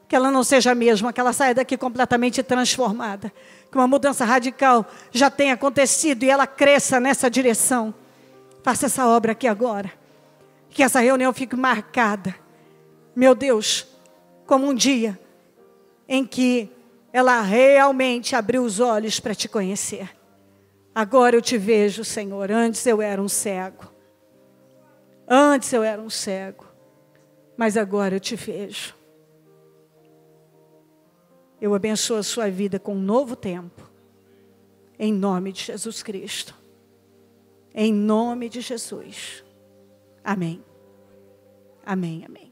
Que ela não seja a mesma, que ela saia daqui completamente transformada. Que uma mudança radical já tenha acontecido e ela cresça nessa direção. Faça essa obra aqui agora. Que essa reunião fique marcada. Meu Deus, como um dia em que ela realmente abriu os olhos para te conhecer. Agora eu te vejo, Senhor. Antes eu era um cego. Mas agora eu te vejo. Eu abençoo a sua vida com um novo tempo. Em nome de Jesus Cristo. Em nome de Jesus. Amém. Amém, amém.